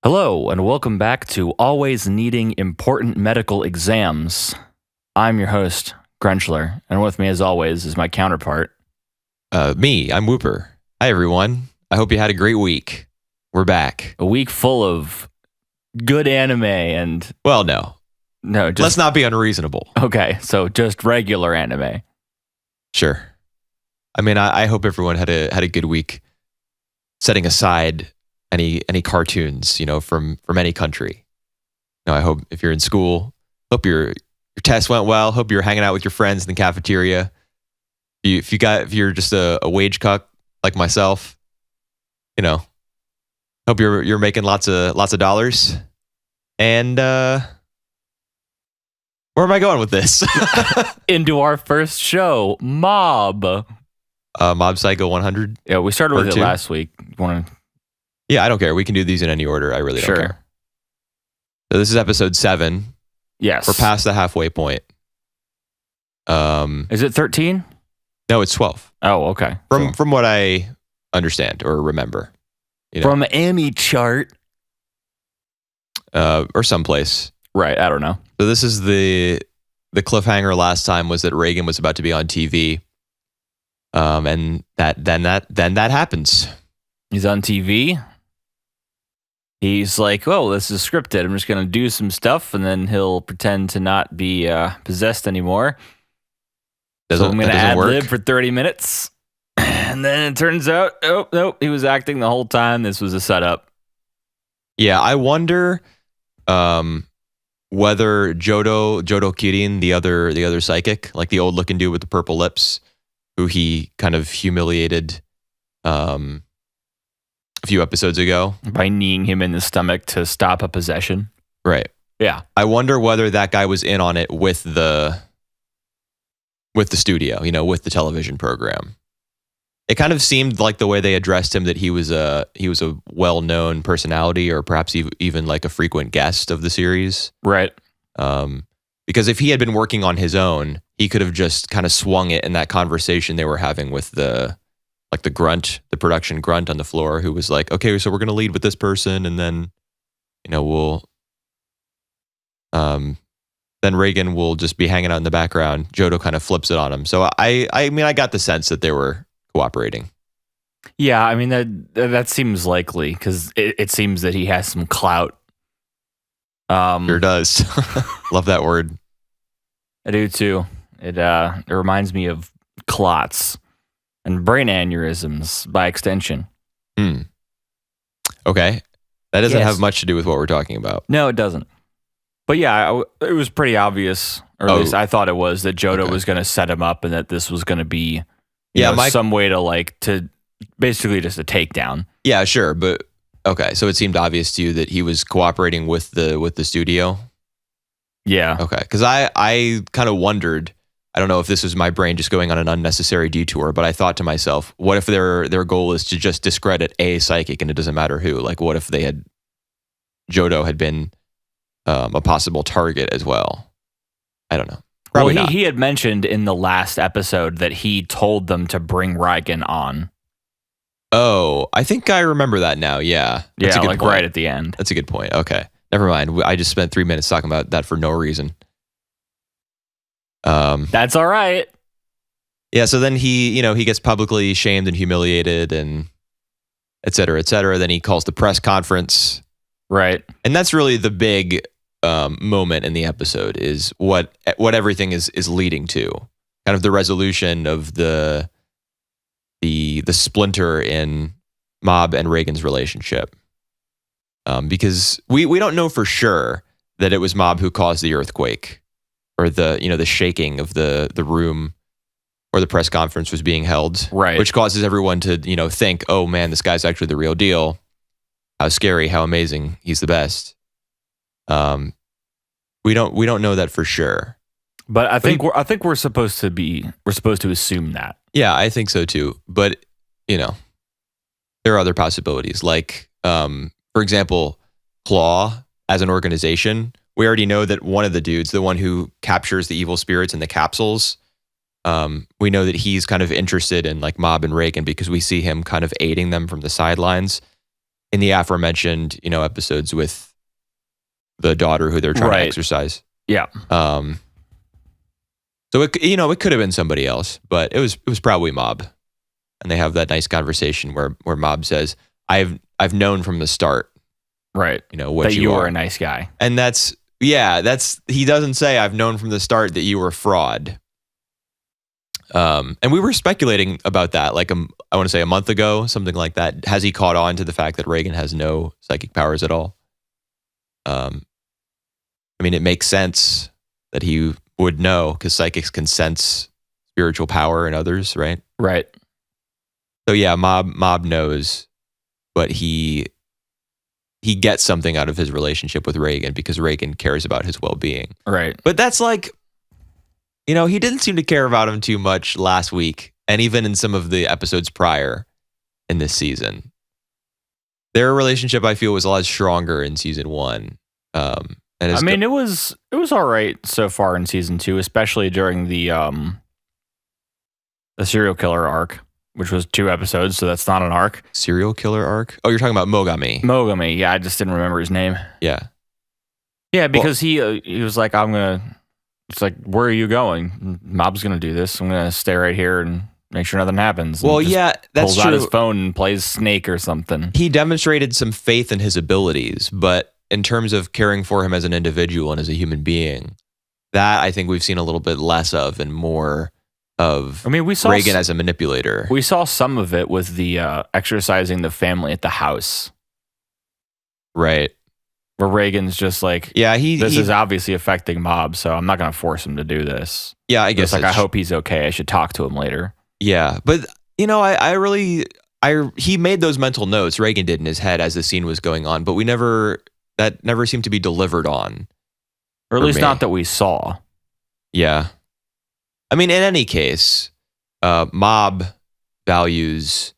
Hello, and welcome back to Always Needing Important Medical Exams. I'm your host, Grenchler, and with me, as always, is my counterpart. I'm Whooper. Hi, everyone. I hope you had a great week. We're back. A week full of good anime and... Well, no. No, just... Let's not be unreasonable. Okay, so just regular anime. Sure. I mean, I hope everyone had a good week, setting aside any cartoons, from any country. I hope if you're in school, hope your test went well. Hope you're hanging out with your friends in the cafeteria. If you're just a wage cuck like myself, hope you're making lots of dollars. And where am I going with this? Into our first show, Mob. Mob Psycho 100. Yeah, we started with it last week. Yeah, I don't care. We can do these in any order. I really don't care. So this is episode 7. Yes. We're past the halfway point. Is it 13? No, it's 12. Oh, okay. From what I understand or remember. From A.N.I.M.E chart. Or someplace. Right, I don't know. So this is the cliffhanger last time was that Reagan was about to be on TV. And then that happens. He's on TV. He's like, oh, this is scripted. I'm just going to do some stuff, and then he'll pretend to not be possessed anymore. So I'm going to ad-lib for 30 minutes. And then it turns out, oh, nope, he was acting the whole time. This was a setup. Yeah, I wonder whether Jodo Kirin, the other psychic, like the old-looking dude with the purple lips, who he kind of humiliated a few episodes ago. By kneeing him in the stomach to stop a possession. Right. Yeah. I wonder whether that guy was in on it with the studio, with the television program. It kind of seemed like the way they addressed him that he was a well-known personality or perhaps even like a frequent guest of the series. Right. Because if he had been working on his own, he could have just kind of swung it in that conversation they were having with the production grunt on the floor, who was like, okay, so we're going to lead with this person, and then, we'll, then Reagan will just be hanging out in the background. Jodo kind of flips it on him. So I mean, I got the sense that they were cooperating. Yeah, I mean, that seems likely, because it seems that he has some clout. Sure does. Love that word. I do too. It reminds me of clots. And brain aneurysms, by extension. Okay. That doesn't have much to do with what we're talking about. No, it doesn't. But yeah, it was pretty obvious, or at least I thought it was, that Jodo was going to set him up and that this was going to be some way to basically just a takedown. Yeah, sure. But okay, so it seemed obvious to you that he was cooperating with the studio? Yeah. Okay, because I kind of wondered, I don't know if this was my brain just going on an unnecessary detour, but I thought to myself, what if their goal is to just discredit a psychic and it doesn't matter who? Like, what if Jodo had been a possible target as well? I don't know. Probably not. He had mentioned in the last episode that he told them to bring Reagan on. Oh, I think I remember that now. Yeah. That's a good point. Right at the end. That's a good point. Okay. Never mind. I just spent 3 minutes talking about that for no reason. That's all right. Yeah, so then he gets publicly shamed and humiliated and et cetera, et cetera. Then he calls the press conference. Right. And that's really the big moment in the episode, is what everything is leading to. Kind of the resolution of the splinter in Mob and Reagan's relationship. Because we don't know for sure that it was Mob who caused the earthquake. Or the shaking of the room where the press conference was being held, right? Which causes everyone to think, oh man, this guy's actually the real deal. How scary, how amazing, he's the best. We don't know that for sure, but I think we're supposed to assume that. Yeah, I think so too. But there are other possibilities, like for example, Claw as an organization. We already know that one of the dudes, the one who captures the evil spirits in the capsules, we know that he's kind of interested in like Mob and Reagan because we see him kind of aiding them from the sidelines. in the aforementioned, episodes with the daughter who they're trying to exorcise. Yeah. So it could have been somebody else, but it was probably Mob. And they have that nice conversation where Mob says, I've known from the start. Right. What that you are were a nice guy. And he doesn't say I've known from the start that you were a fraud. And we were speculating about that, like I want to say a month ago, something like that. Has he caught on to the fact that Reagan has no psychic powers at all? It makes sense that he would know because psychics can sense spiritual power in others, right? Right. So yeah, Mob knows, but he gets something out of his relationship with Reagan because Reagan cares about his well-being. Right. But that's like, he didn't seem to care about him too much last week, and even in some of the episodes prior in this season. Their relationship, I feel, was a lot stronger in season 1. It was all right so far in season 2, especially during the serial killer arc, which was 2 episodes, so that's not an arc. Serial killer arc? Oh, you're talking about Mogami. Mogami, yeah, I just didn't remember his name. Yeah. Yeah, because he was like, it's like, where are you going? Mob's going to do this. I'm going to stay right here and make sure nothing happens. Well, yeah, that's pulls true. Out his phone and plays Snake or something. He demonstrated some faith in his abilities, but in terms of caring for him as an individual and as a human being, that I think we've seen a little bit less of and more of we saw Reagan as a manipulator. We saw some of it with the exercising the family at the house. Right. Where Reagan's just like, yeah, this is obviously affecting Mob, so I'm not going to force him to do this. Yeah, I guess. It's like, I hope he's okay. I should talk to him later. Yeah, but he made those mental notes, Reagan did in his head as the scene was going on, but that never seemed to be delivered on. Or at least not that we saw. Yeah. In any case, Mob values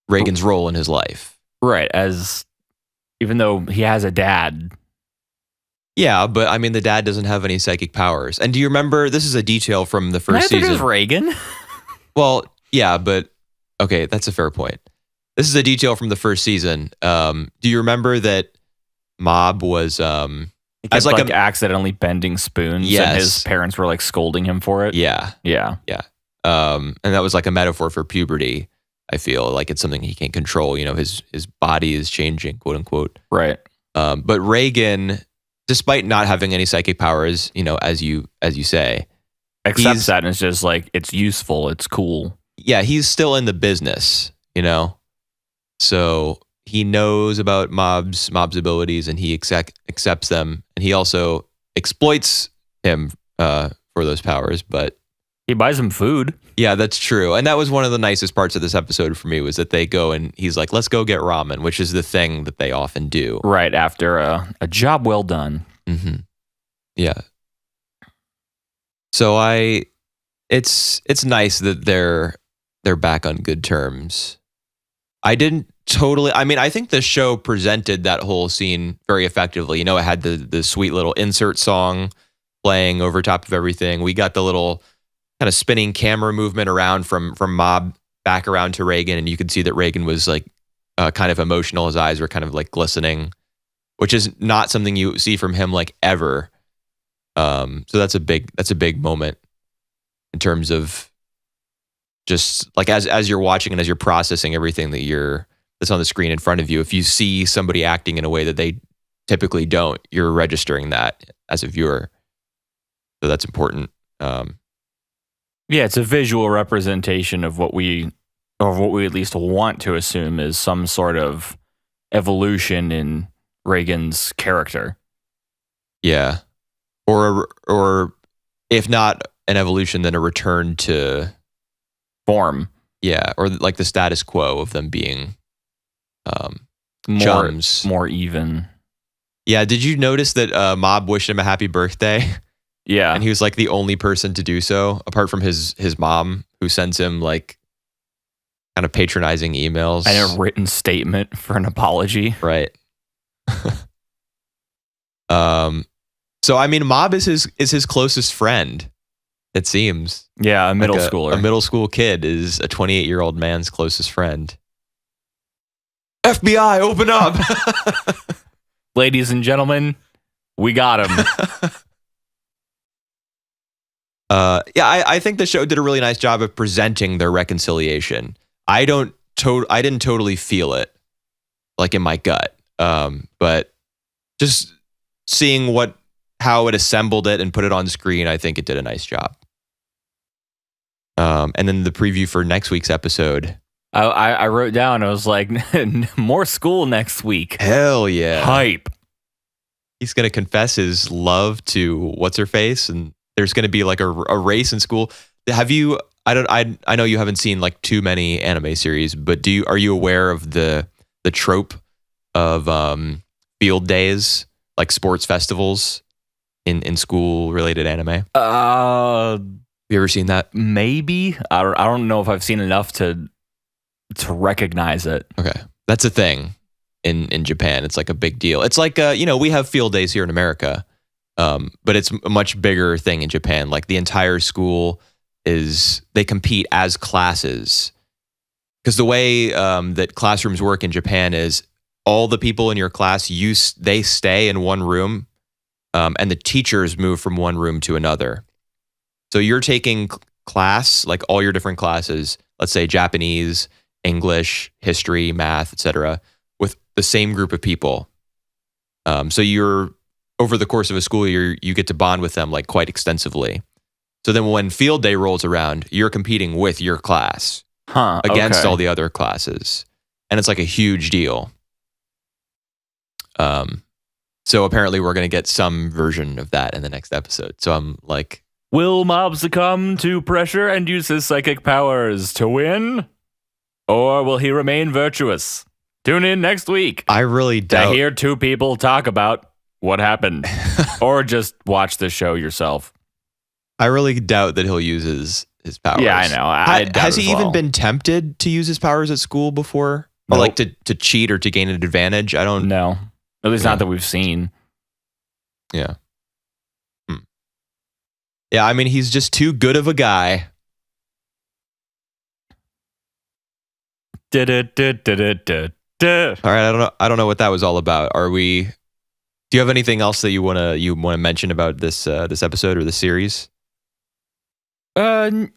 Reagan's role in his life. Right, even though he has a dad. Yeah, but the dad doesn't have any psychic powers. And do you remember, this is a detail from the first season. Neither does Reagan. Well, yeah, but okay, that's a fair point. This is a detail from the first season. Do you remember that Mob was he kept, accidentally bending spoons, yes, and his parents were like scolding him for it? Yeah. Yeah. Yeah. And that was like a metaphor for puberty. I feel like it's something he can't control. His body is changing, quote unquote. Right. But Reagan, despite not having any psychic powers, as you say, accepts that and it's just like, it's useful, it's cool. Yeah, he's still in the business, So he knows about Mob's abilities and he accepts them, and he also exploits him for those powers, but he buys him food. Yeah, that's true. And that was one of the nicest parts of this episode for me, was that they go and he's like, let's go get ramen, which is the thing that they often do. Right, after a job well done. Mm-hmm. Yeah. So it's nice that they're back on good terms. I didn't totally, I think the show presented that whole scene very effectively. It had the sweet little insert song playing over top of everything. We got the little kind of spinning camera movement around from Mob back around to Reagan, and you could see that Reagan was like kind of emotional. His eyes were kind of like glistening, which is not something you see from him like ever. So that's a big moment in terms of just like as you're watching and as you're processing everything that's on the screen in front of you. If you see somebody acting in a way that they typically don't, you're registering that as a viewer. So that's important. Yeah, it's a visual representation of what we at least want to assume is some sort of evolution in Reagan's character. Yeah. Or if not an evolution, then a return to form. Yeah, or like the status quo of them being chums. More even. Yeah, did you notice that Mob wished him a happy birthday? Yeah. And he was like the only person to do so, apart from his mom, who sends him like kind of patronizing emails. And a written statement for an apology. Right. So Mob is his closest friend, it seems. Yeah, a middle schooler. A middle school kid is a 28-year-old man's closest friend. FBI, open up. Ladies and gentlemen, we got him. I think the show did a really nice job of presenting their reconciliation. I didn't totally feel it, like in my gut, but just seeing how it assembled it and put it on screen, I think it did a nice job. And then the preview for next week's episode, I wrote down, I was like, more school next week. Hell yeah. Hype. He's going to confess his love to what's-her-face, and there's going to be like a race in school. Have you, I know you haven't seen like too many anime series, but are you aware of the trope of field days, like sports festivals in school-related anime? Have you ever seen that? Maybe. I don't know if I've seen enough to recognize it. Okay. That's a thing in Japan. It's like a big deal. It's like, we have field days here in America, but it's a much bigger thing in Japan. Like the entire school they compete as classes. Because the way that classrooms work in Japan is all the people in your class, they stay in one room, and the teachers move from one room to another. So you're taking class, like all your different classes, let's say Japanese, English, history, math, etc., with the same group of people. So you're over the course of a school year, you get to bond with them like quite extensively. So then when field day rolls around, you're competing with your class against all the other classes, and it's like a huge deal. So apparently we're going to get some version of that in the next episode. So I'm like, will Mob succumb to pressure and use his psychic powers to win? Or will he remain virtuous? Tune in next week. I really doubt to hear two people talk about what happened. Or just watch the show yourself. I really doubt that he'll use his powers. Yeah, I know. Has he even been tempted to use his powers at school before? Or like to cheat or to gain an advantage? I don't know. At least not that we've seen. Yeah. Yeah, I mean, he's just too good of a guy. All right, I don't know what that was all about. Do you have anything else that you wanna mention about this episode or the series? No,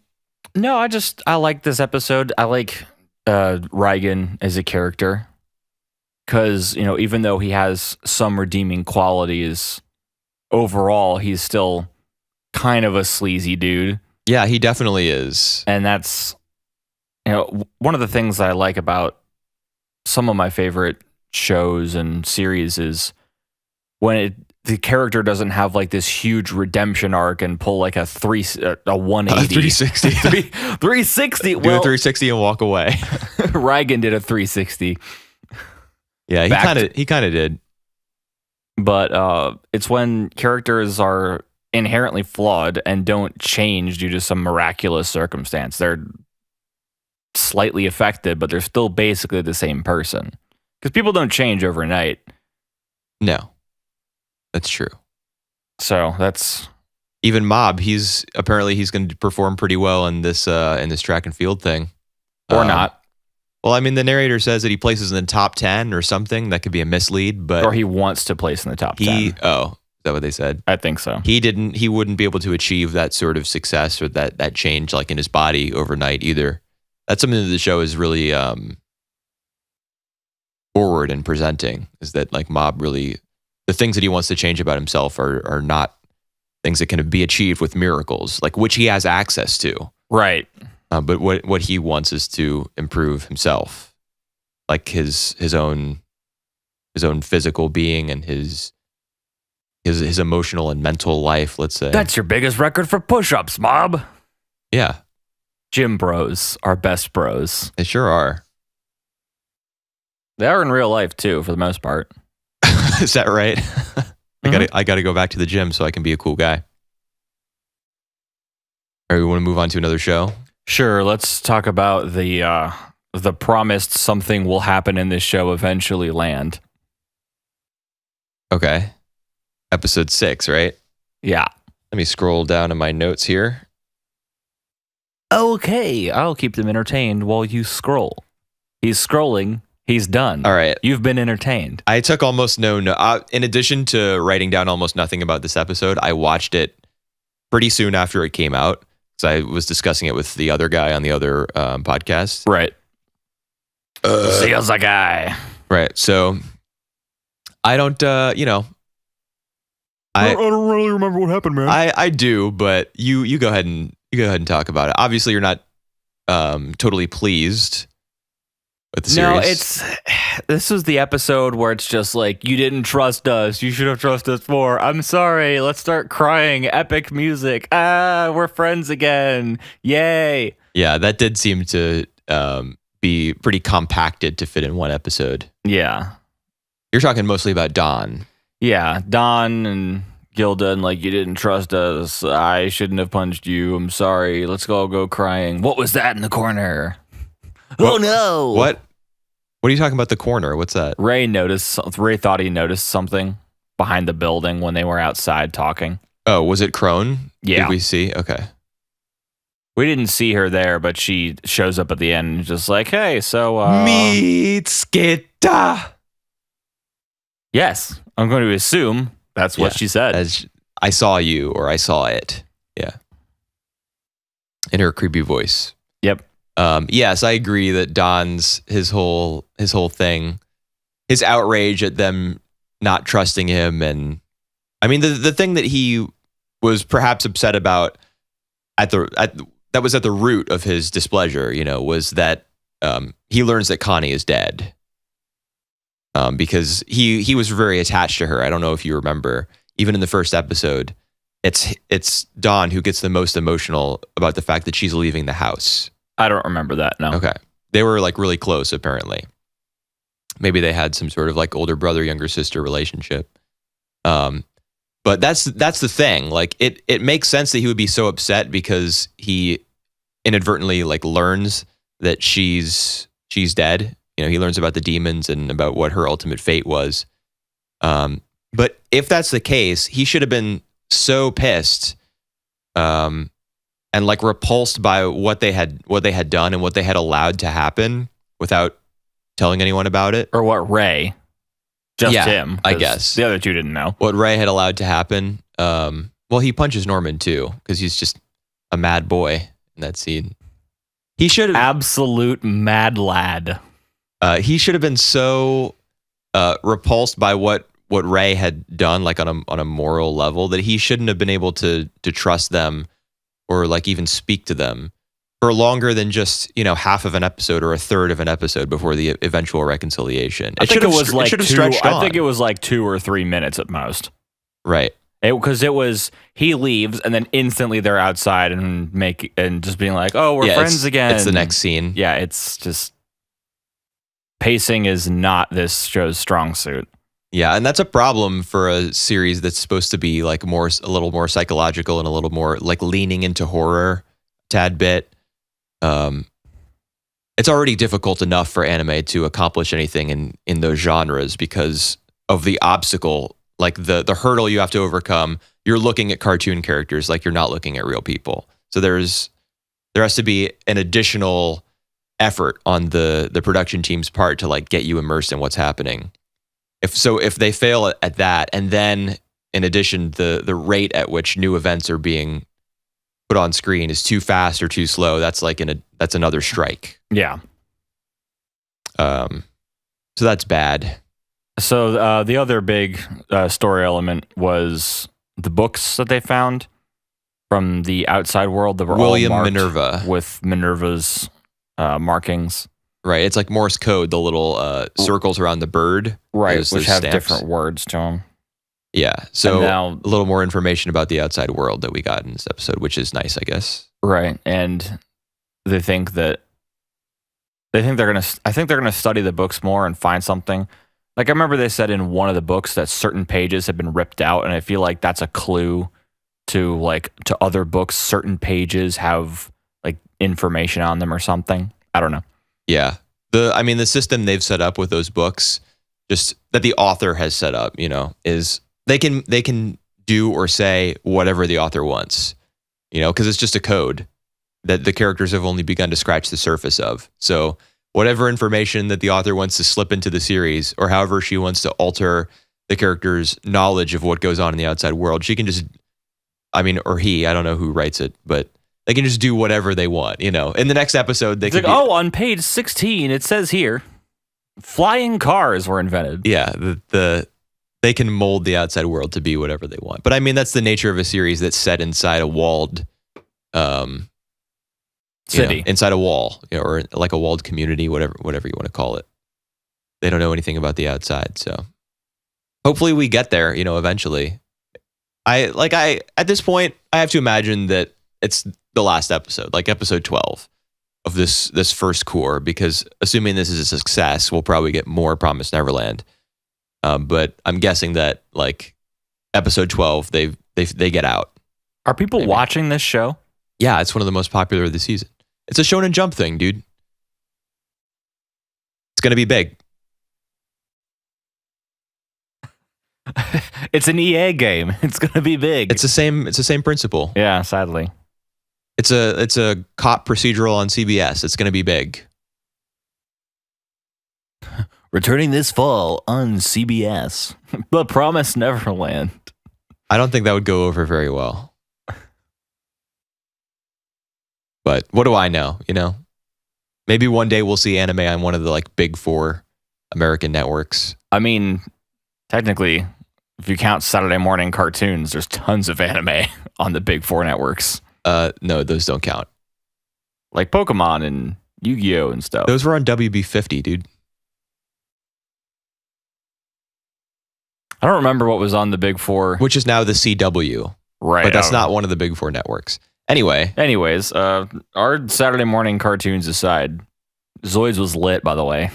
I like this episode. I like Reigen as a character because, even though he has some redeeming qualities, overall he's still kind of a sleazy dude. Yeah, he definitely is. And that's one of the things that I like about some of my favorite shows and series is when the character doesn't have like this huge redemption arc and pull like a 180. 360. 360. Do a 360 and walk away. Reigen did a 360. Yeah, he kind of did. But it's when characters are inherently flawed and don't change due to some miraculous circumstance. They're slightly affected, but they're still basically the same person. Because people don't change overnight. No, that's true. So that's even Mob. He's going to perform pretty well in this track and field thing, or not. Well, I mean, the narrator says that he places in the top 10 or something. That could be a mislead, but or he wants to place in the top 10. Oh, is that what they said? I think so. He wouldn't be able to achieve that sort of success or that change like in his body overnight either. That's something that the show is really forward in presenting, is that like Mob really, the things that he wants to change about himself are not things that can be achieved with miracles, like which he has access to. Right. But what he wants is to improve himself, like his own physical being and his emotional and mental life, let's say. That's your biggest record for push-ups, Mob. Yeah. Gym bros are best bros. They sure are. They are in real life too, for the most part. Is that right? I gotta go back to the gym so I can be a cool guy. All right, we want to move on to another show? Sure, let's talk about the promised something will happen in this show eventually land. Okay. Episode 6, right? Yeah. Let me scroll down in my notes here. Okay, I'll keep them entertained while you scroll. He's scrolling He's done. All right. You've been entertained. I took almost no. In addition to writing down almost nothing about this episode, I watched it pretty soon after it came out because I was discussing it with the other guy on the other podcast. Right. Seals a guy. Right. So I don't, I don't really remember what happened, man. I do, but you go ahead and talk about it. Obviously, you're not totally pleased with the series. No, this was the episode where it's just like, you didn't trust us. You should have trusted us more. I'm sorry. Let's start crying. Epic music. We're friends again. Yay. Yeah, that did seem to be pretty compacted to fit in one episode. Yeah. You're talking mostly about Dawn. Yeah, Don and Gilda, and like, you didn't trust us. I shouldn't have punched you. I'm sorry. Let's all go crying. What was that in the corner? Oh no! What are you talking about? The corner? What's that? Ray thought he noticed something behind the building when they were outside talking. Oh, was it Crone? Yeah. Did we see? Okay. We didn't see her there, but she shows up at the end and just like, hey, so meet Skita. Yes, I'm going to assume that's what she said. As I saw you, or I saw it. Yeah. In her creepy voice. Yep. Yes, I agree that Don's his whole thing, his outrage at them not trusting him, and I mean the thing that he was perhaps upset about that was at the root of his displeasure, was that he learns that Connie is dead. Because he was very attached to her. I don't know if you remember, even in the first episode, it's Dawn who gets the most emotional about the fact that she's leaving the house. I don't remember that, no. Okay. They were like really close, apparently. Maybe they had some sort of like older brother, younger sister relationship. But that's the thing. Like it makes sense that he would be so upset because he inadvertently like learns that she's dead. He learns about the demons and about what her ultimate fate was. But if that's the case, he should have been so pissed and like repulsed by what they had done and what they had allowed to happen without telling anyone about it. Or what Ray. Just him. I guess. The other two didn't know. What Ray had allowed to happen. Well, he punches Norman too, because he's just a mad boy in that scene. He should have... Absolute mad lad. He should have been so repulsed by what Ray had done, like on a moral level, that he shouldn't have been able to trust them or like even speak to them for longer than just half of an episode or a third of an episode before the eventual reconciliation. I think it was like 2 or 3 minutes at most. Right. Because it was he leaves and then instantly they're outside and just being like, oh, we're friends again. It's the next scene. Yeah, it's just pacing is not this show's strong suit. Yeah, and that's a problem for a series that's supposed to be like a little more psychological and a little more like leaning into horror a tad bit. It's already difficult enough for anime to accomplish anything in those genres because of the obstacle, like the hurdle you have to overcome. You're looking at cartoon characters like you're not looking at real people. So there has to be an additional effort on the production team's part to like get you immersed in what's happening. If they fail at that, and then in addition the rate at which new events are being put on screen is too fast or too slow, that's another strike. Yeah. So that's bad. So the other big story element was the books that they found from the outside world that were William all marked Minerva with Minerva's markings. Right, it's like Morse code, the little circles around the bird. Right, which have stamps. different words to them. Yeah, so now, a little more information about the outside world that we got in this episode, which is nice, I guess. Right, and I think they're gonna study the books more and find something. Like I remember they said in one of the books that certain pages have been ripped out, and I feel like that's a clue to other books. Certain pages have like information on them or something. I don't know. Yeah. The system they've set up with those books, just that the author has set up, is they can do or say whatever the author wants, because it's just a code that the characters have only begun to scratch the surface of. So whatever information that the author wants to slip into the series, or however she wants to alter the character's knowledge of what goes on in the outside world. She can just, or he, I don't know who writes it, but they can just do whatever they want, In the next episode, they could on page 16, it says here, flying cars were invented. Yeah, they can mold the outside world to be whatever they want. But that's the nature of a series that's set inside a walled city, inside a wall, or like a walled community, whatever you want to call it. They don't know anything about the outside, so hopefully we get there, eventually. At this point, I have to imagine that it's the last episode, like episode 12 of this first core, because assuming this is a success, we'll probably get more Promised Neverland. But I'm guessing that like episode 12, they get out. Are people watching this show? Yeah, it's one of the most popular of the season. It's a Shonen Jump thing, dude. It's gonna be big. It's an EA game. It's gonna be big. It's the same principle. Yeah, sadly. It's a cop procedural on CBS. It's gonna be big. Returning this fall on CBS, The Promised Neverland. I don't think that would go over very well. But what do I know, Maybe one day we'll see anime on one of the like big 4 American networks. Technically, if you count Saturday morning cartoons, there's tons of anime on the big 4 networks. No, those don't count. Like Pokemon and Yu-Gi-Oh! And stuff. Those were on WB50, dude. I don't remember what was on the big 4. Which is now the CW. Right. But that's not one of the big 4 networks. Anyways, our Saturday morning cartoons aside, Zoids was lit, by the way.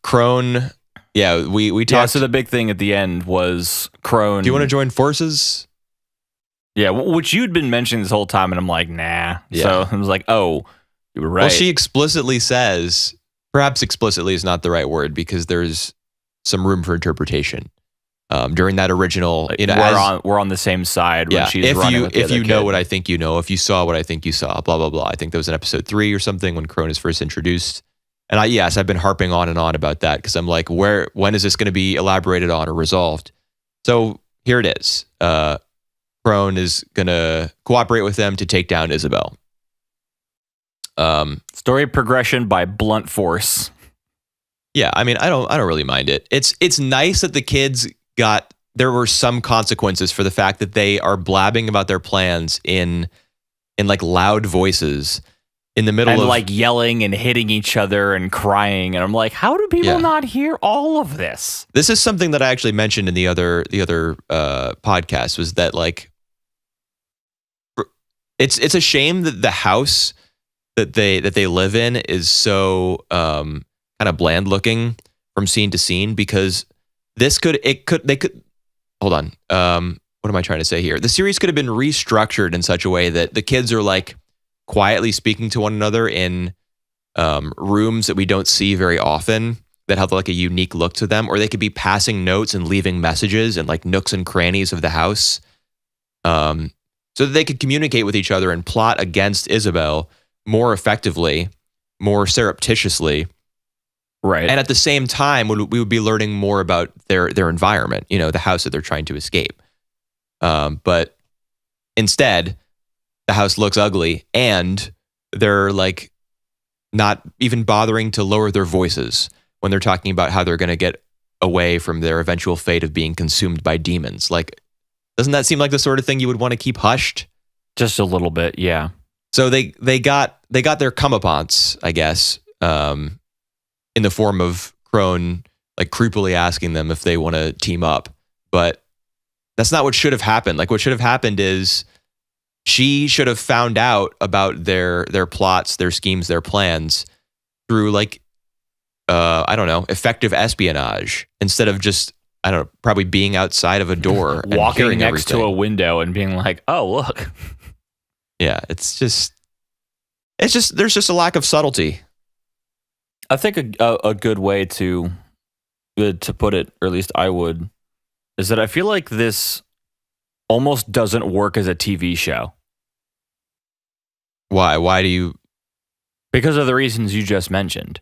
Crone. Yeah, we talked. Yeah, so the big thing at the end was Crone. Do you want to join forces? Yeah, which you'd been mentioning this whole time, and I'm like, nah. Yeah. So I was like, oh, you were right. Well, she explicitly says, perhaps explicitly is not the right word, because there's some room for interpretation. During that original, we're on the same side. Yeah, when she's running with the if other you kid. know what I think you know, if you saw what I think you saw, blah blah blah. I think that was in episode 3 or something when Crone is first introduced. And I've been harping on and on about that because I'm like, when is this going to be elaborated on or resolved? So here it is. Crone is going to cooperate with them to take down Isabel. Story progression by blunt force. Yeah, I don't really mind it. It's nice that the kids there were some consequences for the fact that they are blabbing about their plans in like loud voices in the middle of like yelling and hitting each other and crying, and I'm like, how do people not hear all of this? This is something that I actually mentioned in the other podcast, was that like it's a shame that the house that they live in is so kind of bland looking from scene to scene, because they could hold on. What am I trying to say here? The series could have been restructured in such a way that the kids are like quietly speaking to one another in rooms that we don't see very often, that have like a unique look to them, or they could be passing notes and leaving messages in like nooks and crannies of the house, so that they could communicate with each other and plot against Isabel more effectively, more surreptitiously. Right. And at the same time, we would be learning more about their environment, the house that they're trying to escape. But instead, the house looks ugly, and they're like not even bothering to lower their voices when they're talking about how they're going to get away from their eventual fate of being consumed by demons. Like, doesn't that seem like the sort of thing you would want to keep hushed? Just a little bit, yeah. So they got their comeuppance, I guess, in the form of Crone like creepily asking them if they want to team up. But that's not what should have happened. Like, what should have happened is she should have found out about their plots, their schemes, their plans through like, I don't know, effective espionage, instead of just, I don't know, probably being outside of a door and walking next everything to a window and being like, oh, look. Yeah, there's just a lack of subtlety. I think a good way to put it, or at least I would, is that I feel like this almost doesn't work as a TV show. Why? Why do you? Because of the reasons you just mentioned.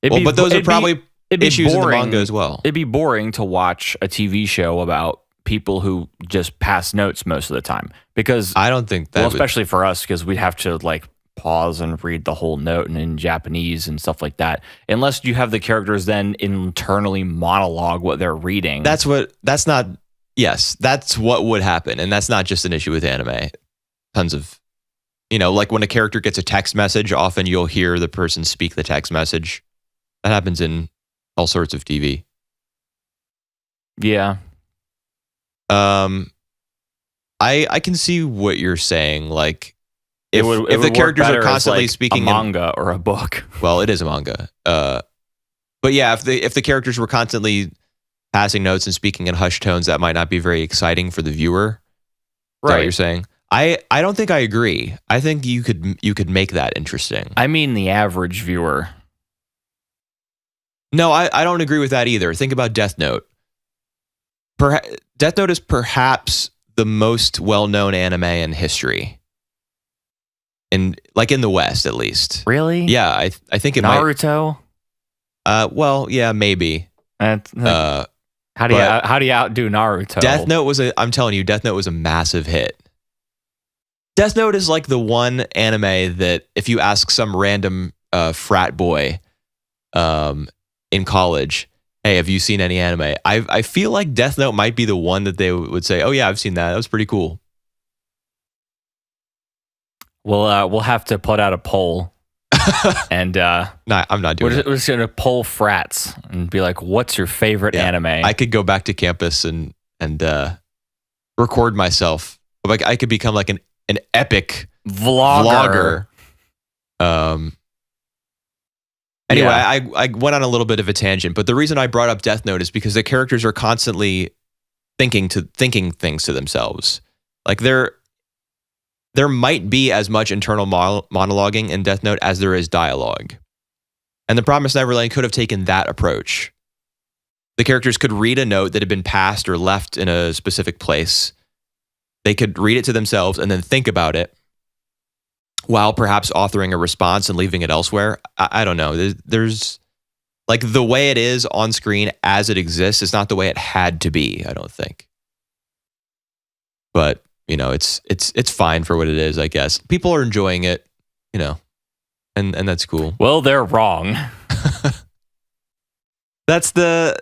But those are probably issues in the manga as well. It'd be boring to watch a TV show about people who just pass notes most of the time. Because I don't think that. Well, especially for us, because we'd have to like pause and read the whole note and in Japanese and stuff like that. Unless you have the characters then internally monologue what they're reading. That's what would happen. And that's not just an issue with anime. Tons of, like when a character gets a text message, often you'll hear the person speak the text message. That happens in all sorts of TV. Yeah. I can see what you're saying. Like, if the would characters are work better constantly as, like, speaking a manga or a book. Well, it is a manga. But yeah, if the characters were constantly passing notes and speaking in hushed tones, that might not be very exciting for the viewer. Is that what you're saying? I don't think I agree. I think you could make that interesting. I mean the average viewer. No, I don't agree with that either. Think about Death Note. Death Note is perhaps the most well-known anime in history. In the West, at least. Really? Yeah, I think it Naruto? might. Well, yeah, maybe. How do you outdo Naruto? Death Note I'm telling you, Death Note was a massive hit. Death Note is like the one anime that if you ask some random frat boy in college, hey, have you seen any anime? I feel like Death Note might be the one that they would say, oh yeah, I've seen that. That was pretty cool. We'll have to put out a poll. And no, I'm not doing it. We're just going to poll frats and be like, what's your favorite anime? I could go back to campus and record myself. Like I could become like an epic vlogger. Anyway, I went on a little bit of a tangent, but the reason I brought up Death Note is because the characters are constantly thinking things to themselves. Like there might be as much internal monologuing in Death Note as there is dialogue. And the Promised Neverland could have taken that approach. The characters could read a note that had been passed or left in a specific place. They could read it to themselves and then think about it while perhaps authoring a response and leaving it elsewhere. I don't know. There's like the way it is on screen as it exists is not the way it had to be, I don't think. But, it's fine for what it is, I guess. People are enjoying it, and that's cool. Well, they're wrong. That's the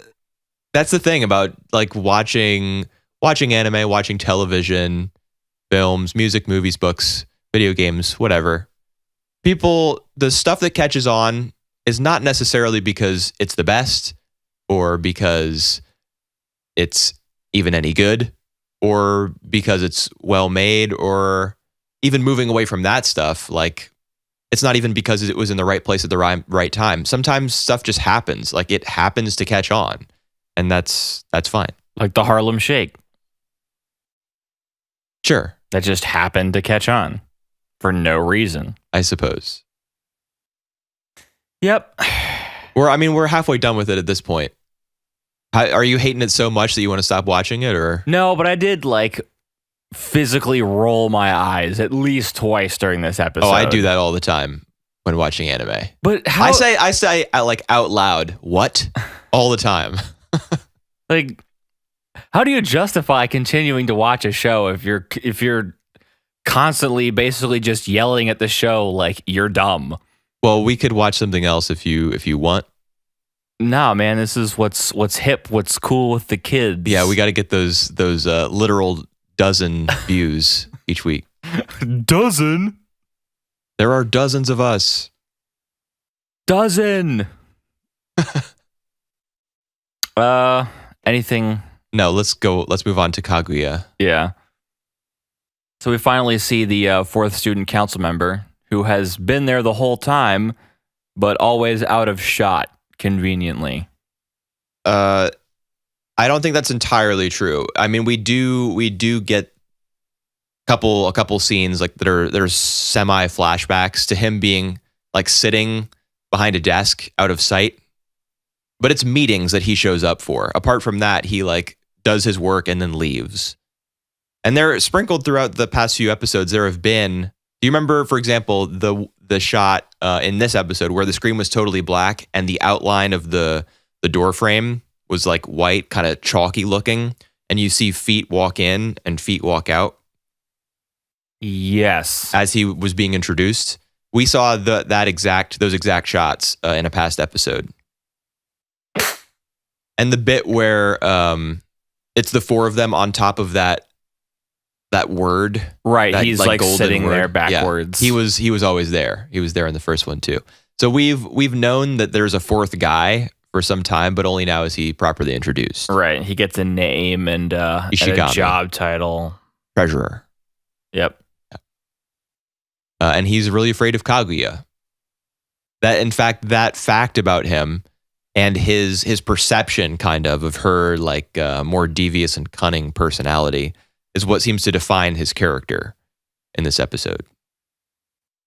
thing about like watching anime, watching television, films, music, movies, books, video games, whatever. The stuff that catches on is not necessarily because it's the best or because it's even any good or because it's well made or even moving away from that stuff. Like it's not even because it was in the right place at the right time. Sometimes stuff just happens. Like it happens to catch on and that's fine. Like the Harlem Shake. Sure. That just happened to catch on for no reason. I suppose. Yep. We're halfway done with it at this point. Are you hating it so much that you want to stop watching it or? No, but I did like physically roll my eyes at least twice during this episode. Oh, I do that all the time when watching anime. But how? I say like out loud, what? All the time. Like, how do you justify continuing to watch a show if you're constantly basically just yelling at the show like you're dumb? Well, we could watch something else if you want. No, man, this is what's hip, what's cool with the kids. Yeah, we got to get those literal dozen views each week. Dozen? There are dozens of us. Dozen. Anything? No, let's move on to Kaguya. Yeah. So we finally see the fourth student council member who has been there the whole time, but always out of shot, conveniently. I don't think that's entirely true. I mean, we do get a couple scenes like that are semi flashbacks to him being like sitting behind a desk out of sight. But it's meetings that he shows up for. Apart from that, he like does his work and then leaves. And they're sprinkled throughout the past few episodes. There have been Do you remember, for example, the shot in this episode where the screen was totally black and the outline of the door frame was like white, kind of chalky looking, and you see feet walk in and feet walk out? Yes. As he was being introduced, we saw those exact shots in a past episode. And the bit where it's the four of them on top of that word. Right. That, he's like sitting word. there backwards. Yeah. He was always there. He was there in the first one too. So we've known that there's a fourth guy for some time, but only now is he properly introduced. Right. He gets a name and a job title. Treasurer. Yep. And he's really afraid of Kaguya. That fact about him and his perception kind of her like more devious and cunning personality is what seems to define his character in this episode.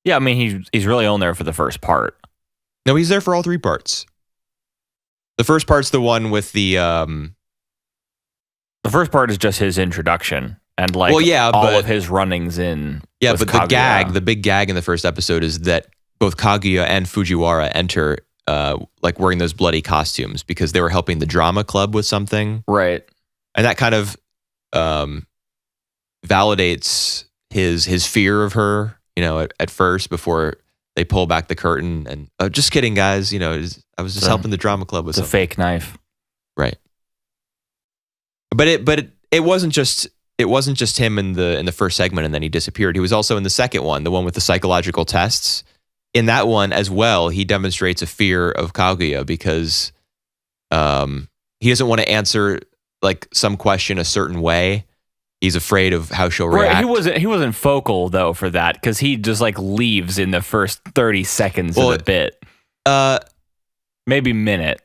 Yeah, I mean, he's really on there for the first part. No, he's there for all three parts. The first part's the one with the first part is just his introduction and like all of his runnings in. Yeah, but Kaguya. The big gag in the first episode is that both Kaguya and Fujiwara enter like wearing those bloody costumes because they were helping the drama club with something. Right. And that kind of validates his fear of her, at first before they pull back the curtain and just kidding, guys. I was just helping the drama club with something. The fake knife. Right. But it wasn't just him in the first segment and then he disappeared. He was also in the second one, the one with the psychological tests. In that one as well, he demonstrates a fear of Kaguya because he doesn't want to answer like some question a certain way. He's afraid of how she'll react. He wasn't focal though for that because he just like leaves in the first 30 seconds of the bit. Maybe minute.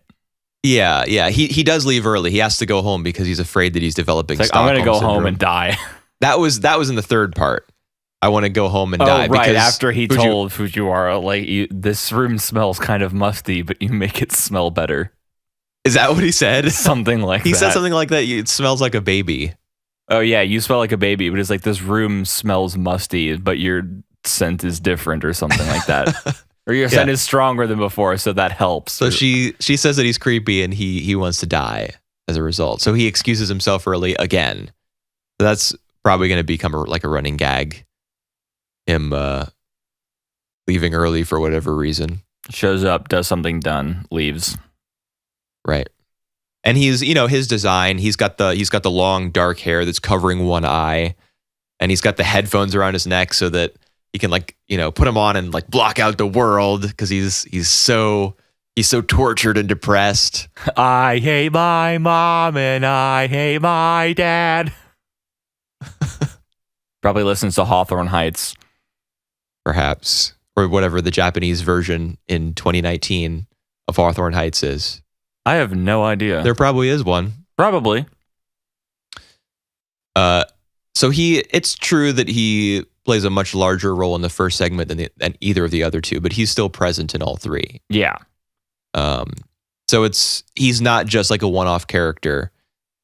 Yeah. He does leave early. He has to go home because he's afraid that he's developing Stockholm syndrome. I'm going to go home and die. That was in the third part. I want to go home and die. Right, because after he told Fujiwara, like, this room smells kind of musty, but you make it smell better. Is that what he said? Something like that. He said something like that. It smells like a baby. Oh, yeah, you smell like a baby, but it's like this room smells musty, but your scent is different or something like that. Or your scent is stronger than before, so that helps. So she says that he's creepy and he wants to die as a result. So he excuses himself early again. So that's probably going to become a running gag. Him leaving early for whatever reason. Shows up, does something done, leaves. Right. And he's, his design, he's got the long dark hair that's covering one eye, and he's got the headphones around his neck so that he can put them on and like block out the world because he's so tortured and depressed. I hate my mom and I hate my dad. Probably listens to Hawthorne Heights. Perhaps. Or whatever the Japanese version in 2019 of Hawthorne Heights is. I have no idea. There probably is one. Probably. So it's true that he plays a much larger role in the first segment than either of the other two, but he's still present in all three. Yeah. So he's not just like a one-off character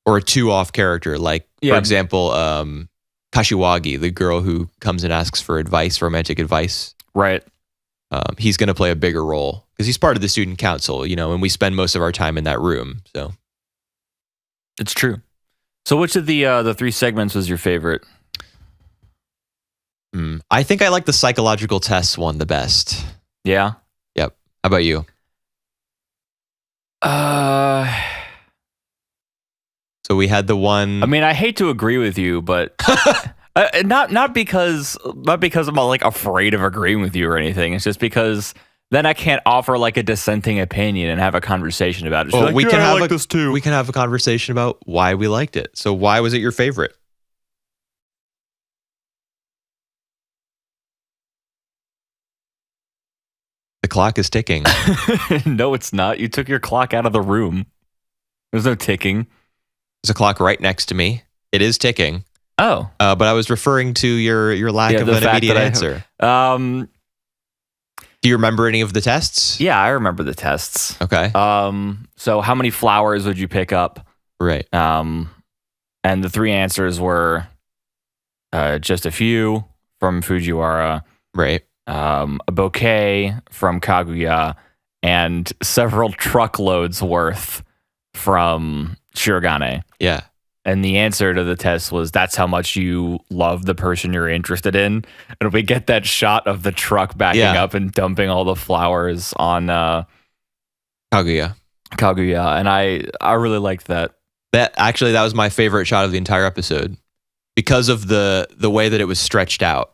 or a two-off character. Like, for example, Kashiwagi, the girl who comes and asks for advice, romantic advice. Right. He's going to play a bigger role because he's part of the student council, and we spend most of our time in that room. So it's true. So which of the three segments was your favorite? I think I like the psychological tests one the best. Yeah. Yep. How about you? So we had the one. I mean, I hate to agree with you, but not because I'm like afraid of agreeing with you or anything. It's just because then I can't offer like a dissenting opinion and have a conversation about it. Well, we can have this too. We can have a conversation about why we liked it. So why was it your favorite? The clock is ticking. No, it's not. You took your clock out of the room. There's no ticking. There's a clock right next to me. It is ticking. Oh. But I was referring to your lack of an immediate answer. Do you remember any of the tests? Yeah, I remember the tests. Okay. So how many flowers would you pick up? Right. And the three answers were just a few from Fujiwara, Right. a bouquet from Kaguya, and several truckloads worth from Shirogane. Yeah. And the answer to the test was, that's how much you love the person you're interested in. And we get that shot of the truck backing up and dumping all the flowers on Kaguya. And I really liked that. That was my favorite shot of the entire episode because of the way that it was stretched out.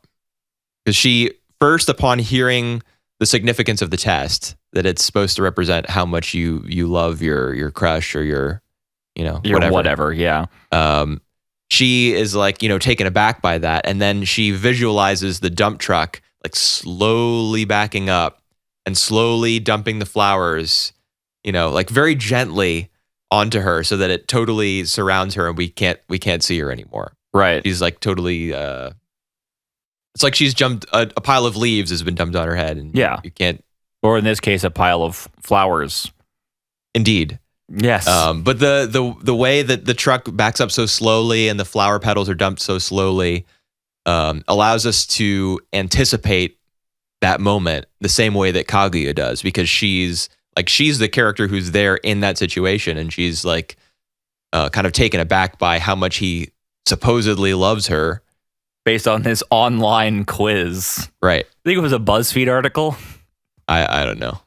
Because she first, upon hearing the significance of the test, that it's supposed to represent how much you love your crush or your whatever. Yeah. She is like, taken aback by that. And then she visualizes the dump truck like slowly backing up and slowly dumping the flowers, like very gently onto her so that it totally surrounds her and we can't see her anymore. Right. She's like totally, it's like she's jumped, a pile of leaves has been dumped on her head. And you can't. Or in this case, a pile of flowers. Indeed. Yes. But the way that the truck backs up so slowly and the flower petals are dumped so slowly allows us to anticipate that moment the same way that Kaguya does, because she's the character who's there in that situation, and she's like kind of taken aback by how much he supposedly loves her. Based on this online quiz. Right. I think it was a BuzzFeed article. I don't know.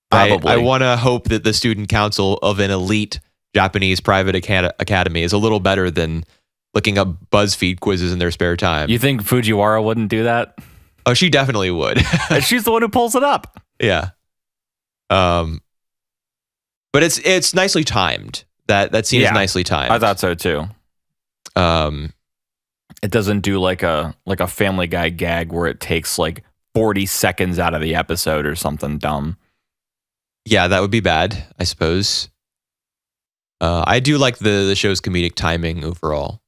Probably. I want to hope that the student council of an elite Japanese private academy is a little better than looking up BuzzFeed quizzes in their spare time. You think Fujiwara wouldn't do that? Oh, she definitely would. And she's the one who pulls it up. Yeah. But it's nicely timed. That scene is nicely timed. I thought so too. It doesn't do like a Family Guy gag where it takes like 40 seconds out of the episode or something dumb. Yeah, that would be bad, I suppose. I do like the show's comedic timing overall.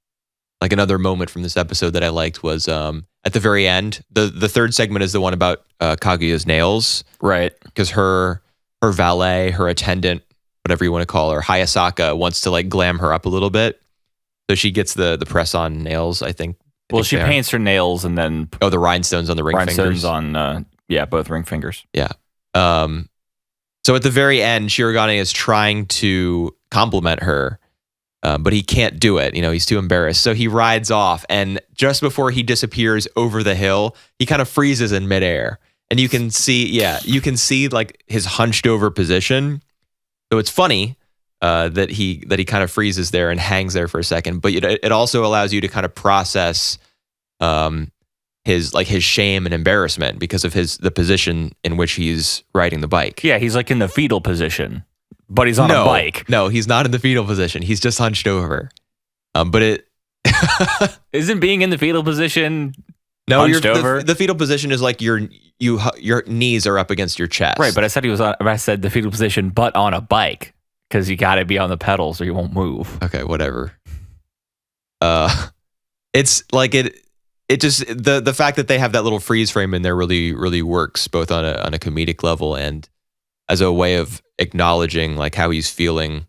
Like another moment from this episode that I liked was at the very end. The third segment is the one about Kaguya's nails. Right. Because her valet, her attendant, whatever you want to call her, Hayasaka, wants to like glam her up a little bit. So she gets the press-on nails, I think. Well, she paints her nails and then... Oh, the rhinestones on the ring fingers. Rhinestones on, both ring fingers. Yeah. So at the very end, Shirogane is trying to compliment her, but he can't do it. He's too embarrassed. So he rides off, and just before he disappears over the hill, he kind of freezes in midair. And you can see like his hunched over position. So it's funny that he kind of freezes there and hangs there for a second, but it also allows you to kind of process his shame and embarrassment because of the position in which he's riding the bike. Yeah, he's like in the fetal position, but he's on a bike. No, he's not in the fetal position. He's just hunched over. But it isn't being in the fetal position. No, hunched over. The fetal position is like your knees are up against your chest. Right, but I said the fetal position, but on a bike, because you got to be on the pedals or you won't move. Okay, whatever. It's like it just the fact that they have that little freeze frame in there really really works both on a comedic level and as a way of acknowledging like how he's feeling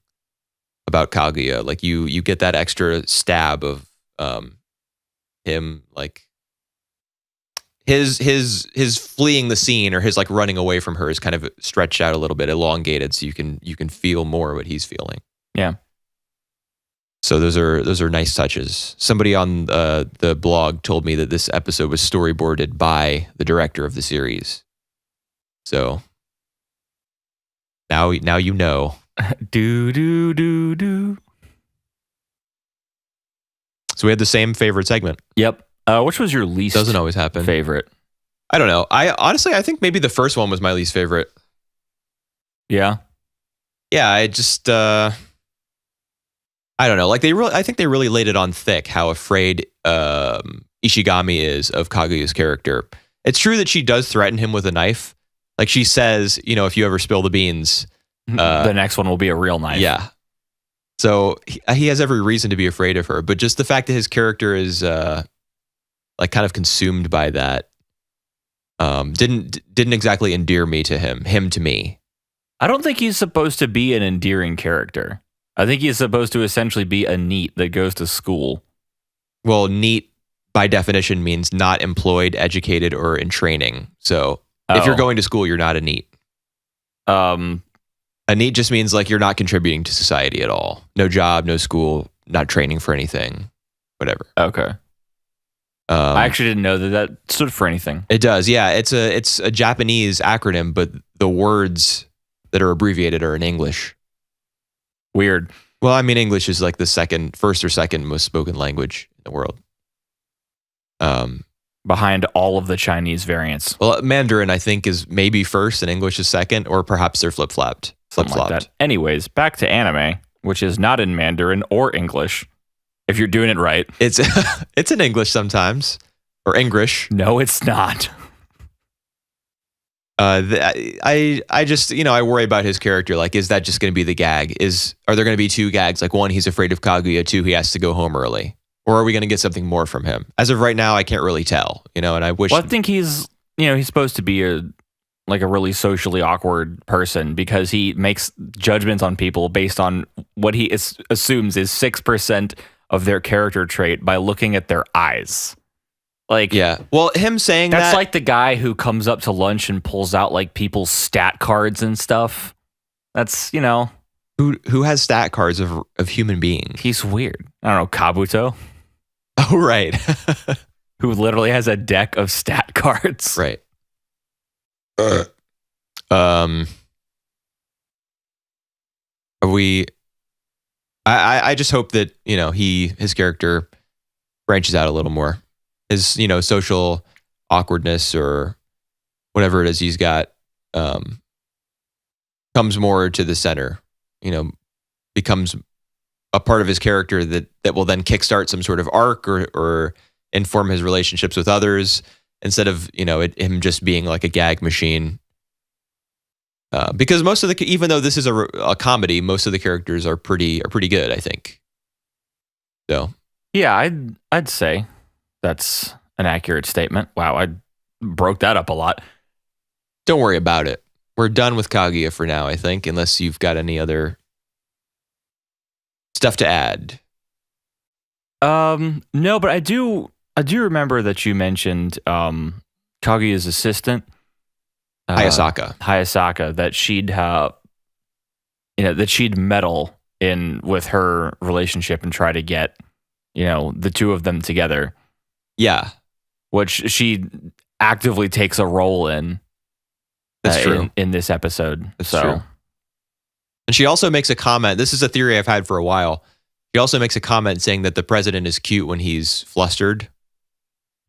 about Kaguya. Like you get that extra stab of him like his fleeing the scene or his like running away from her is kind of stretched out a little bit, elongated, so you can feel more what he's feeling. Yeah. So those are nice touches. Somebody on the blog told me that this episode was storyboarded by the director of the series. So now you know. do do do do. So we had the same favorite segment. Yep. Which was your least? Doesn't always happen. Favorite? I don't know. I think maybe the first one was my least favorite. Yeah. Yeah. I just I don't know. Like I think they really laid it on thick how afraid Ishigami is of Kaguya's character. It's true that she does threaten him with a knife. Like she says, if you ever spill the beans, the next one will be a real knife. Yeah. So he has every reason to be afraid of her, but just the fact that his character is like kind of consumed by that didn't exactly endear me to him to me. I don't think he's supposed to be an endearing character. I think he's supposed to essentially be a NEET that goes to school. Well, NEET by definition means not employed, educated, or in training. So if you're going to school, you're not a NEET. A NEET just means like you're not contributing to society at all. No job, no school, not training for anything, whatever. Okay. I actually didn't know that stood for anything. It does, yeah. It's a Japanese acronym, but the words that are abbreviated are in English. Weird. Well, I mean, English is like the first or second most spoken language in the world. Behind all of the Chinese variants. Well, Mandarin, I think, is maybe first and English is second, or perhaps they're flip-flopped. Something like that. Anyways, back to anime, which is not in Mandarin or English, if you're doing it right. It's it's in English sometimes, or English. No, it's not. I just, I worry about his character. Like, is that just going to be the gag? Are there going to be two gags? Like, one, he's afraid of Kaguya. Two, he has to go home early. Or are we going to get something more from him? As of right now, I can't really tell, and I wish. Well, I think he's supposed to be a really socially awkward person because he makes judgments on people based on what he assumes is 6% of their character trait by looking at their eyes. Like, yeah. Well, him saying that's like the guy who comes up to lunch and pulls out like people's stat cards and stuff. That's, who has stat cards of human beings. He's weird. I don't know, Kabuto. Oh, right. Who literally has a deck of stat cards. Right. I just hope that, his character branches out a little more. His, social awkwardness or whatever it is he's got, comes more to the center, becomes a part of his character that will then kickstart some sort of arc or inform his relationships with others instead of, him just being like a gag machine. Because most of even though this is a comedy, most of the characters are pretty good, I think. So, yeah, I'd say that's an accurate statement. Wow, I broke that up a lot. Don't worry about it. We're done with Kaguya for now, I think, unless you've got any other stuff to add. No, but I do remember that you mentioned Kaguya's assistant, Hayasaka, that she'd meddle in with her relationship and try to get the two of them together. Yeah, which she actively takes a role in. That's true. In this episode. That's true. And she also makes a comment. This is a theory I've had for a while. She also makes a comment saying that the president is cute when he's flustered.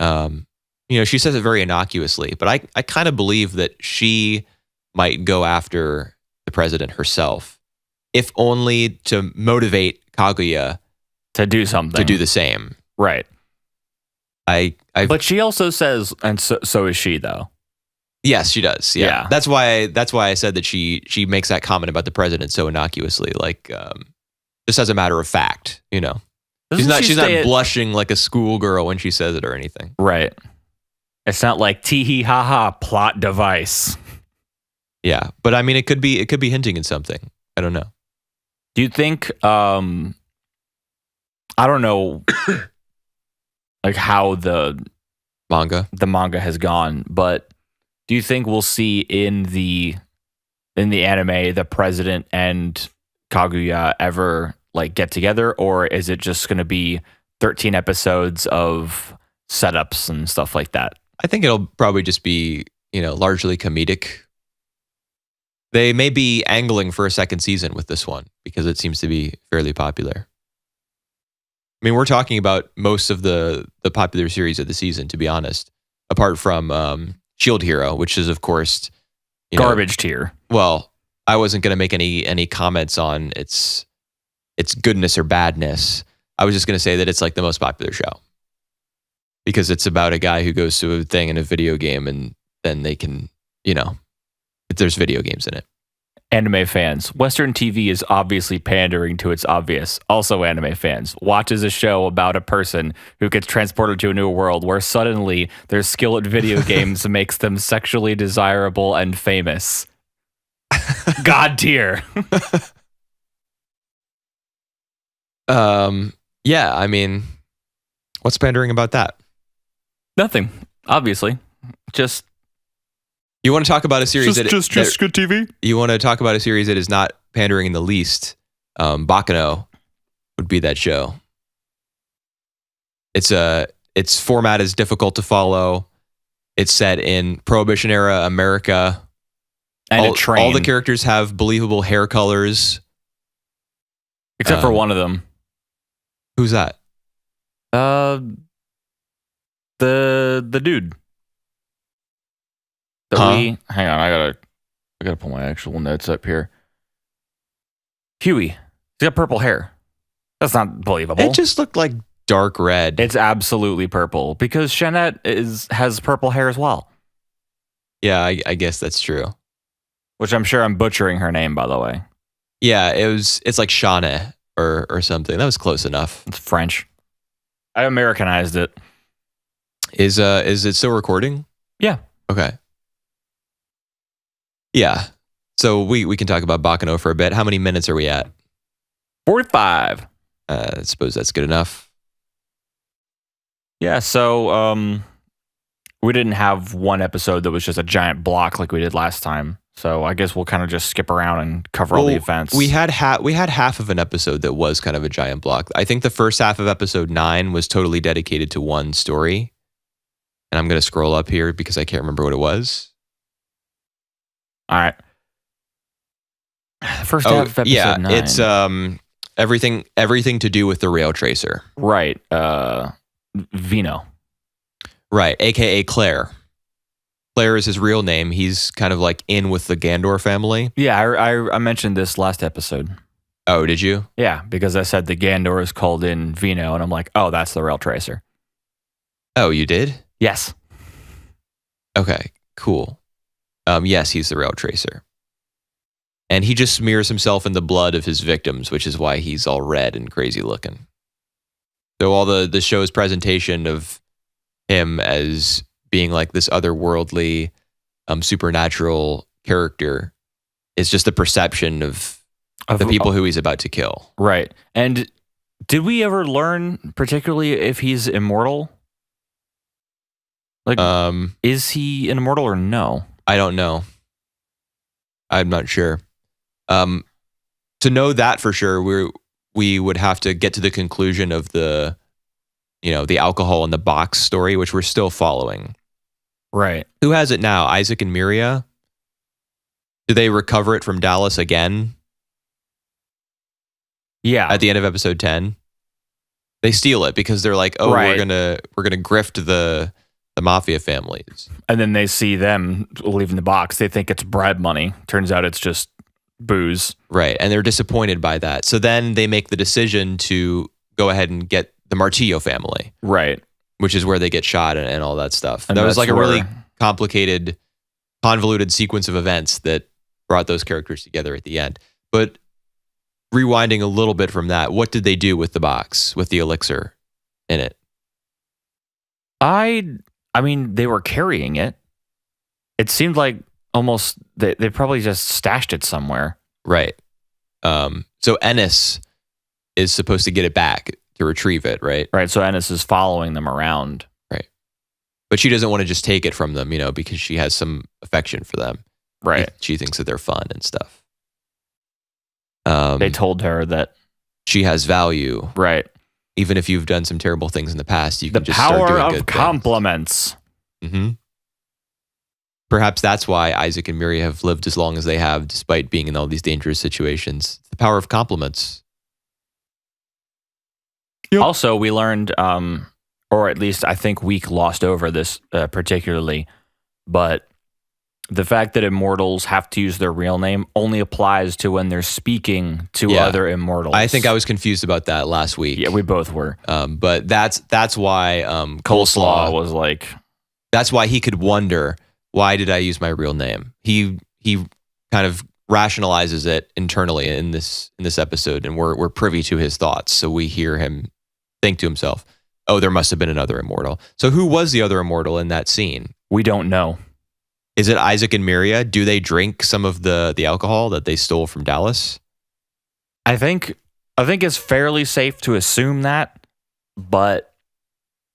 She says it very innocuously, but I kind of believe that she might go after the president herself, if only to motivate Kaguya to do something, to do the same. Right. But she also says, and so is she though. Yes, she does. Yeah. That's why I said that she makes that comment about the president so innocuously, like just as a matter of fact, She's not blushing like a schoolgirl when she says it or anything. Right. It's not like tee hee ha ha plot device. Yeah, but I mean it could be hinting at something. I don't know. Do you think I don't know like how the manga has gone, but do you think we'll see in the anime the president and Kaguya ever like get together, or is it just going to be 13 episodes of setups and stuff like that? I think it'll probably just be, largely comedic. They may be angling for a second season with this one because it seems to be fairly popular. I mean, we're talking about most of the popular series of the season, to be honest, apart from Shield Hero, which is, of course, garbage tier. Well, I wasn't going to make any comments on its goodness or badness. I was just going to say that it's like the most popular show because it's about a guy who goes to a thing in a video game and then they can, there's video games in it. Anime fans, Western TV is obviously pandering to its obvious. Also, anime fans, watches a show about a person who gets transported to a new world where suddenly their skill at video games makes them sexually desirable and famous. God tier. Yeah, I mean, what's pandering about that? Nothing, obviously. Just You want to talk about a series just good TV. You want to talk about a series that is not pandering in the least. Baccano would be that show. Its format is difficult to follow. It's set in Prohibition era America. And all the characters have believable hair colors. Except for one of them. Who's that? The dude. Hang on, I gotta pull my actual notes up here. Huey. He's got purple hair. That's not believable. It just looked like dark red. It's absolutely purple because Shanette has purple hair as well. Yeah, I guess that's true. Which I'm sure I'm butchering her name, by the way. Yeah, it's like Shauna or something. That was close enough. It's French. I Americanized it. Is it still recording? Yeah. Okay. Yeah. So we can talk about Baccano for a bit. How many minutes are we at? 45. I suppose that's good enough. Yeah, so we didn't have one episode that was just a giant block like we did last time. So I guess we'll kind of just skip around and cover all the events. We had half of an episode that was kind of a giant block. I think the first half of episode 9 was totally dedicated to one story. And I'm going to scroll up here because I can't remember what it was. All right. First half of episode 9. It's everything to do with the rail tracer. Right. Vino. Right, aka Claire. Claire is his real name. He's kind of like in with the Gandor family. Yeah, I mentioned this last episode. Oh, did you? Yeah, because I said the Gandor is called in Vino, and I'm like, oh, that's the rail tracer. Oh, you did? Yes. Okay, cool. Yes, he's the rail tracer. And he just smears himself in the blood of his victims, which is why he's all red and crazy looking. So all the show's presentation of him as being like this otherworldly, supernatural character is just the perception of the people who he's about to kill. Right. And did we ever learn particularly if he's immortal? Like, is he an immortal or no? I don't know. I'm not sure. To know that for sure, we would have to get to the conclusion of the alcohol in the box story, which we're still following. Right. Who has it now? Isaac and Miria? Do they recover it from Dallas again? Yeah. At the end of episode 10? They steal it because they're like, oh, right. we're gonna grift the mafia families. And then they see them leaving the box. They think it's bribe money. Turns out it's just booze. Right. And they're disappointed by that. So then they make the decision to go ahead and get the Martillo family. Right. Which is where they get shot and all that stuff. And that was like a really complicated, convoluted sequence of events that brought those characters together at the end. But rewinding a little bit from that, what did they do with the box, with the elixir in it? I mean, they were carrying it. It seemed like almost they probably just stashed it somewhere. Right. So Ennis is supposed to get it back to retrieve it, right? Right. So Ennis is following them around. Right. But she doesn't want to just take it from them, because she has some affection for them. Right. She thinks that they're fun and stuff. They told her that she has value. Right. Even if you've done some terrible things in the past, you can just start doing good things. The power of compliments. Mm-hmm. Perhaps that's why Isaac and Miria have lived as long as they have, despite being in all these dangerous situations. The power of compliments. Yep. Also, we learned, or at least I think we glossed over this particularly, but the fact that immortals have to use their real name only applies to when they're speaking to other immortals. I think I was confused about that last week. Yeah, we both were. But that's why Coleslaw was like... That's why he could wonder, why did I use my real name? He kind of rationalizes it internally in this episode, and we're privy to his thoughts. So we hear him think to himself, oh, there must have been another immortal. So who was the other immortal in that scene? We don't know. Is it Isaac and Miria? Do they drink some of the alcohol that they stole from Dallas? I think it's fairly safe to assume that, but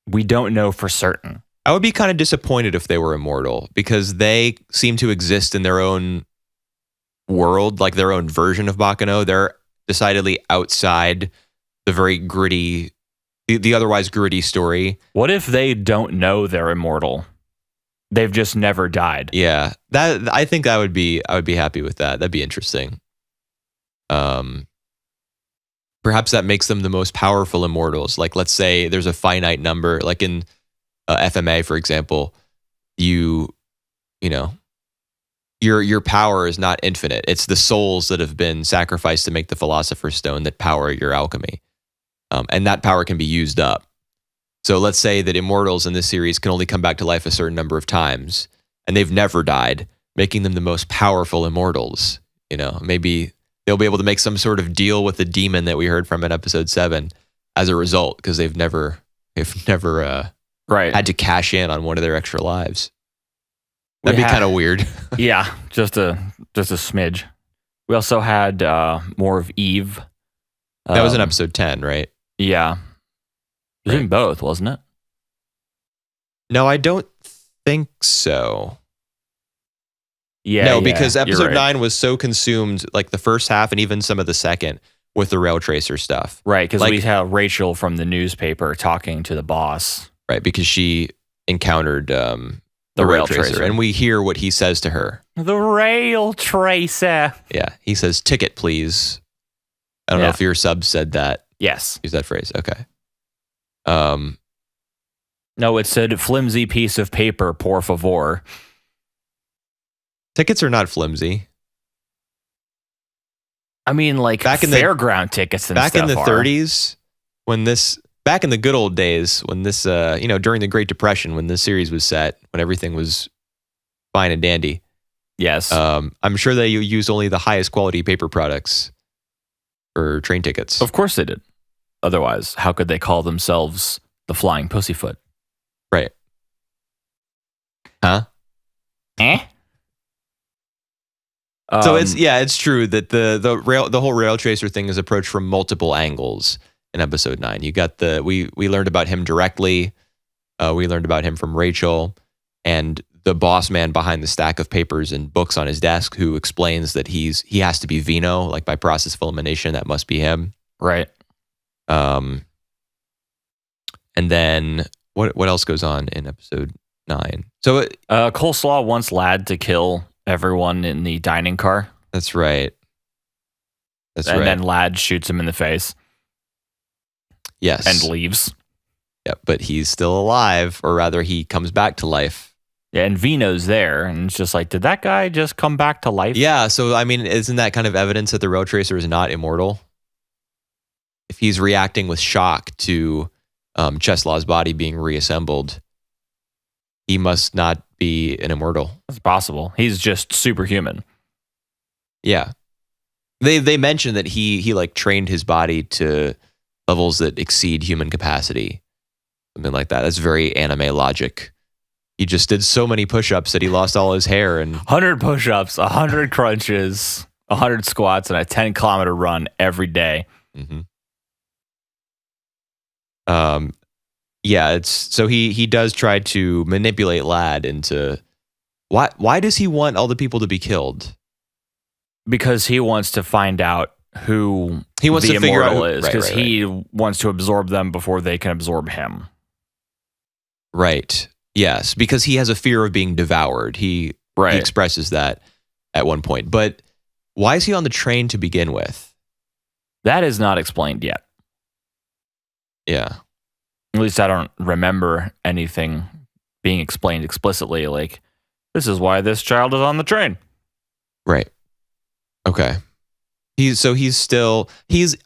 we don't know for certain. I would be kind of disappointed if they were immortal because they seem to exist in their own world, like their own version of Baccano. They're decidedly outside the very gritty, the otherwise gritty story. What if they don't know they're immortal? They've just never died. Yeah, I think I would be happy with that. That'd be interesting. Perhaps that makes them the most powerful immortals. Like, let's say there's a finite number, like in FMA, for example. You know, your power is not infinite. It's the souls that have been sacrificed to make the Philosopher's Stone that power your alchemy, and that power can be used up. So let's say that immortals in this series can only come back to life a certain number of times, and they've never died, making them the most powerful immortals. You know, maybe they'll be able to make some sort of deal with the demon that we heard from in episode 7 as a result, because they've never had to cash in on one of their extra lives. That'd be kind of weird. Yeah, just a smidge. We also had more of Eve. That was in episode 10, right? Yeah. It was in both, wasn't it? No, I don't think so. Yeah. No, because episode 9 was so consumed, like the first half and even some of the second, with the rail tracer stuff. Right, because we had Rachel from the newspaper talking to the boss. Right, because she encountered the rail tracer, and we hear what he says to her. The rail tracer. Yeah, he says, "Ticket, please." I don't know if your sub said that. Yes. Use that phrase. Okay. No, it said flimsy piece of paper, por favor. Tickets are not flimsy. I mean, like back in fairground tickets and back stuff in the 30s, back in the good old days, when this, during the Great Depression, when this series was set, when everything was fine and dandy. Yes. I'm sure they used only the highest quality paper products for train tickets. Of course they did. Otherwise, how could they call themselves the Flying Pussyfoot? Right. Huh? So it's true that the whole rail tracer thing is approached from multiple angles in episode 9. You got we learned about him directly. We learned about him from Rachel and the boss man behind the stack of papers and books on his desk, who explains that he has to be Vino, like by process of elimination, that must be him. Right. And then what else goes on in episode 9? So Coleslaw wants Lad to kill everyone in the dining car. That's right. And then Lad shoots him in the face. Yes. And leaves. Yeah, but he's still alive, or rather he comes back to life. Yeah, and Vino's there, and it's just like, did that guy just come back to life? Yeah, so I mean, isn't that kind of evidence that the rail tracer is not immortal? If he's reacting with shock to Cheslaw's body being reassembled, he must not be an immortal. It's possible. He's just superhuman. Yeah. They mentioned that he like trained his body to levels that exceed human capacity. Something like that. That's very anime logic. He just did so many push-ups that he lost all his hair. And 100 push-ups, 100 crunches, 100 squats, and a 10-kilometer run every day. Mm-hmm. So he does try to manipulate Lad into why does he want all the people to be killed? Because he wants to find out who he wants the to figure out immortal is, because he wants to absorb them before they can absorb him. Right. Yes, because he has a fear of being devoured. He expresses that at one point. But why is he on the train to begin with? That is not explained yet. Yeah. At least I don't remember anything being explained explicitly, like, this is why this child is on the train. Right. Okay. I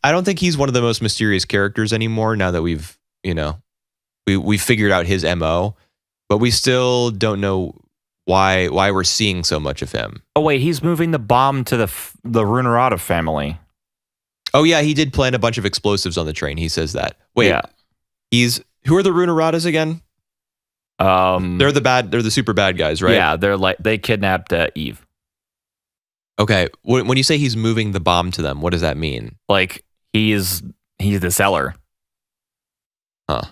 don't think he's one of the most mysterious characters anymore now that we've figured out his MO, but we still don't know why we're seeing so much of him. Oh wait, he's moving the bomb to the Runarada family. Oh yeah, he did plant a bunch of explosives on the train. He says that. Wait. Yeah. Who are the Runaradas again? They're the super bad guys, right? Yeah, they kidnapped Eve. Okay, when you say he's moving the bomb to them, what does that mean? Like he's the seller. Huh.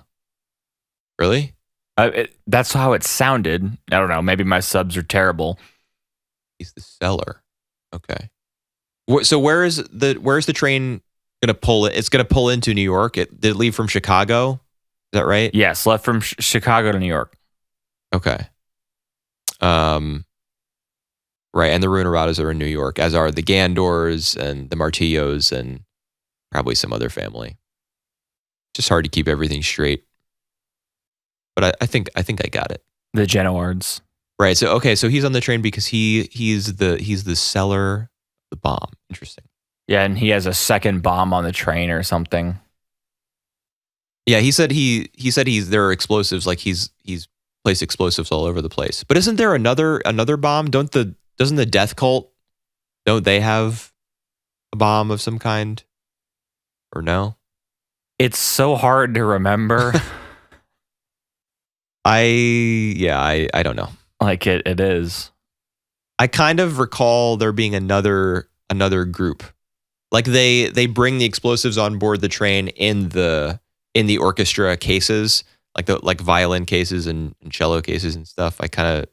Really? That's how it sounded. I don't know. Maybe my subs are terrible. He's the seller. Okay. So where's the train going to pull it? It's going to pull into New York. Did it leave from Chicago? Is that right? Yes, left from Chicago to New York. Okay. Right, and the Runeradas are in New York, as are the Gandors and the Martillos and probably some other family. Just hard to keep everything straight. But I think I got it. The Genoards. Right. So he's on the train because he's the seller of the bomb. Interesting. Yeah, and he has a second bomb on the train or something. Yeah, he said there are explosives, like he's placed explosives all over the place. But isn't there another bomb? Doesn't the Death Cult, don't they have a bomb of some kind? Or no? It's so hard to remember. I don't know. Like it is. I kind of recall there being another group. Like they bring the explosives on board the train in the orchestra cases, like violin cases and cello cases and stuff. I kind of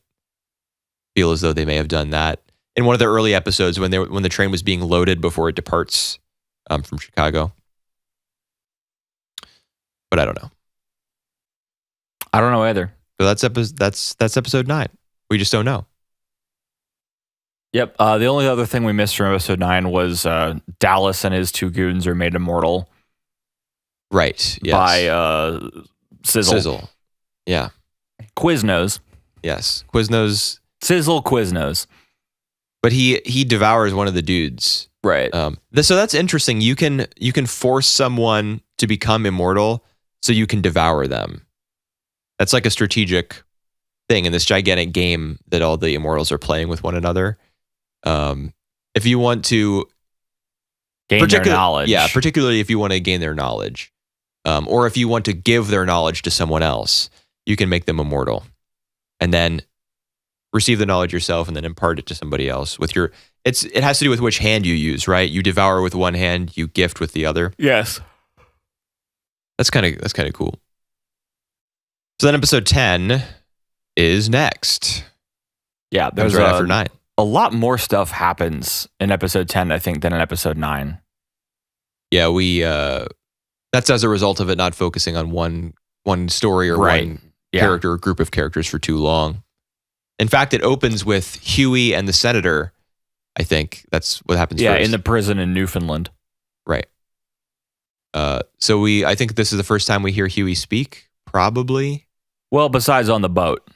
feel as though they may have done that in one of the early episodes when the train was being loaded before it departs from Chicago. But I don't know. I don't know either. So that's episode 9. We just don't know. Yep. The only other thing we missed from episode 9 was Dallas and his 2 goons are made immortal. Right. Yes. By Sizzle. Yeah. Quiznos. Yes. Quiznos. Sizzle Quiznos. But he devours one of the dudes. Right. So that's interesting. You can force someone to become immortal so you can devour them. That's like a strategic thing in this gigantic game that all the immortals are playing with one another. If you want to gain their knowledge. Yeah, particularly if you want to gain their knowledge. Or if you want to give their knowledge to someone else, you can make them immortal. And then receive the knowledge yourself and then impart it to somebody else with your it has to do with which hand you use, right? You devour with one hand, you gift with the other. Yes. That's kind of cool. So then episode 10 is next. Yeah, there's right after 9. A lot more stuff happens in episode 10, I think, than in episode 9. Yeah, we that's as a result of it not focusing on one story or one character or group of characters for too long. In fact, it opens with Huey and the Senator. I think that's what happens first. Yeah, in the prison in Newfoundland. Right. So I think this is the first time we hear Huey speak, probably. Well, besides on the boat.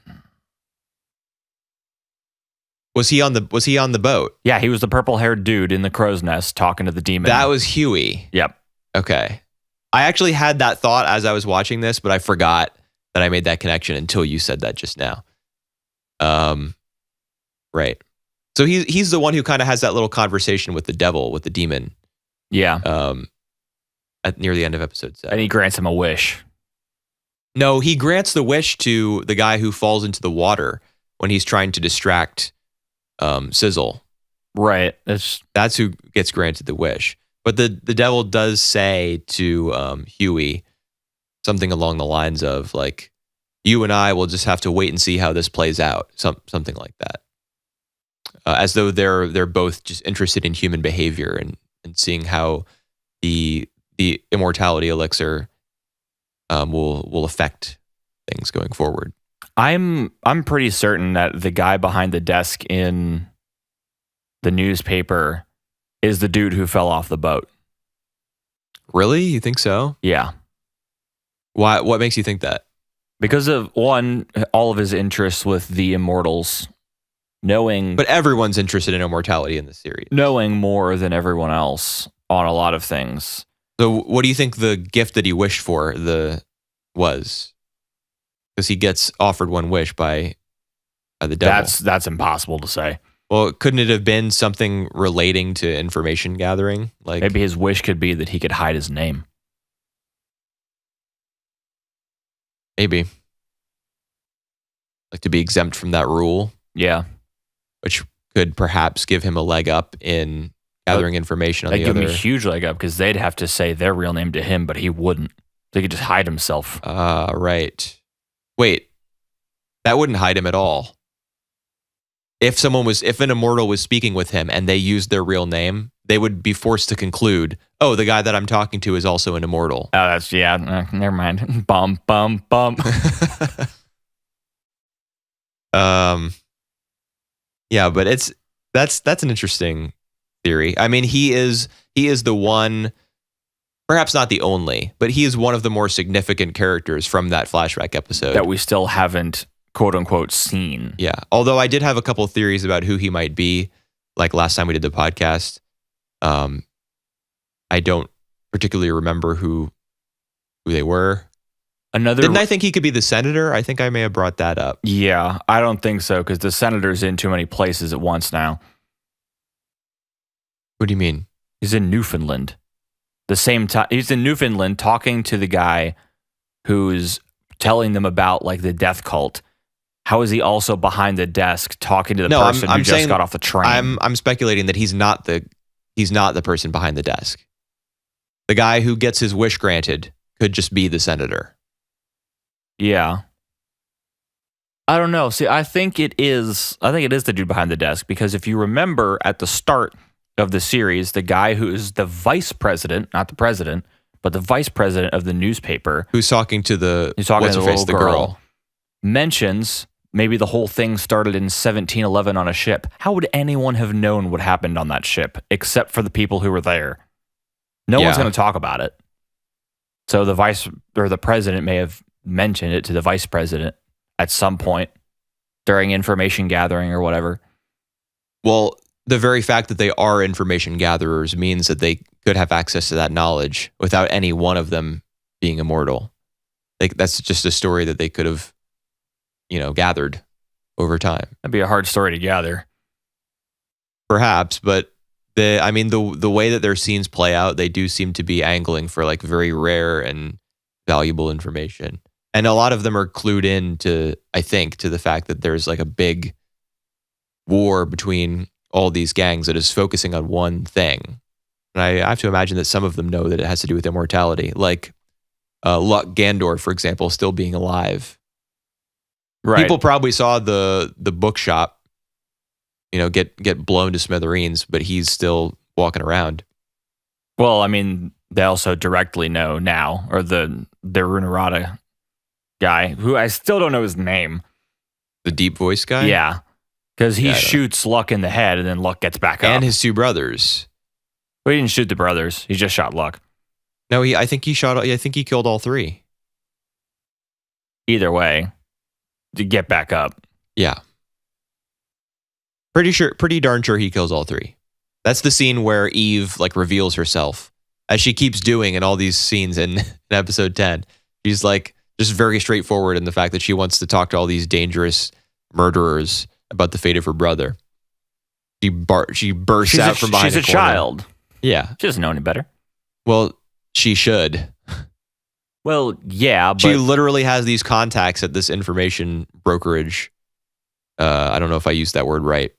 Was he on the boat? Yeah, he was the purple-haired dude in the crow's nest talking to the demon. That was Huey. Yep. Okay. I actually had that thought as I was watching this, but I forgot that I made that connection until you said that just now. Right. So he's the one who kind of has that little conversation with the devil, with the demon. Yeah. Near the end of episode 7. And he grants him a wish. No, he grants the wish to the guy who falls into the water when he's trying to distract Sizzle. Right. That's who gets granted the wish. But the devil does say to Huey something along the lines of like, you and I will just have to wait and see how this plays out. Something like that. As though they're both just interested in human behavior and seeing how the immortality elixir will affect things going forward. I'm pretty certain that the guy behind the desk in the newspaper is the dude who fell off the boat. Really? You think so? Yeah. Why? What makes you think that? Because of, one, all of his interests with the immortals, But everyone's interested in immortality in this series. Knowing more than everyone else on a lot of things. So what do you think the gift that he wished for was? Because he gets offered one wish by the devil. That's impossible to say. Well, couldn't it have been something relating to information gathering? Like maybe his wish could be that he could hide his name. Maybe. Like to be exempt from that rule. Yeah. Which could perhaps give him a leg up in gathering information on the other. That'd give him a huge leg up because they'd have to say their real name to him, but he wouldn't. They could just hide himself. Right. Wait. That wouldn't hide him at all. If an immortal was speaking with him and they used their real name, they would be forced to conclude, oh, the guy that I'm talking to is also an immortal. Oh, never mind. Bum, bum, bum. Yeah, but that's an interesting theory. I mean, he is the one, perhaps not the only, but he is one of the more significant characters from that flashback episode that we still haven't, quote unquote, seen. Yeah. Although I did have a couple of theories about who he might be, like last time we did the podcast. I don't particularly remember who they were. Didn't I think he could be the senator? I think I may have brought that up. Yeah, I don't think so, because the senator's in too many places at once now. What do you mean? He's in Newfoundland. The same time he's in Newfoundland talking to the guy who's telling them about like the death cult. How is he also behind the desk talking to the person who just got off the train? I'm speculating that he's not the person behind the desk. The guy who gets his wish granted could just be the senator. Yeah. I don't know. See, I think it is the dude behind the desk, because if you remember at the start of the series, the guy who is the vice president, not the president, but the vice president of the newspaper, who's talking to the little girl, mentions maybe the whole thing started in 1711 on a ship. How would anyone have known what happened on that ship except for the people who were there? No one's going to talk about it. So the president may have mentioned it to the vice president at some point during information gathering or whatever. Well, the very fact that they are information gatherers means that they could have access to that knowledge without any one of them being immortal. Like, that's just a story that they could have, gathered over time. That'd be a hard story to gather. Perhaps, but the way that their scenes play out, they do seem to be angling for like very rare and valuable information. And a lot of them are clued in to the fact that there's like a big war between all these gangs that is focusing on one thing. And I have to imagine that some of them know that it has to do with immortality. Like Luck Gandor, for example, still being alive. Right. People probably saw the bookshop, get blown to smithereens, but he's still walking around. Well, I mean, they also directly know now, or the Runarada guy, who I still don't know his name. The deep voice guy? Yeah. Because he shoots Luck in the head, and then Luck gets back up. And his two brothers. Well, he didn't shoot the brothers. He just shot Luck. No, I think he killed all three. Either way, to get back up. Yeah. Pretty darn sure he kills all three. That's the scene where Eve like reveals herself, as she keeps doing in all these scenes in episode 10. She's like just very straightforward in the fact that she wants to talk to all these dangerous murderers about the fate of her brother. She bursts out from behind the corner. She's a child. Yeah. She doesn't know any better. Well, she should. Well, yeah, but she literally has these contacts at this information brokerage. I don't know if I used that word right,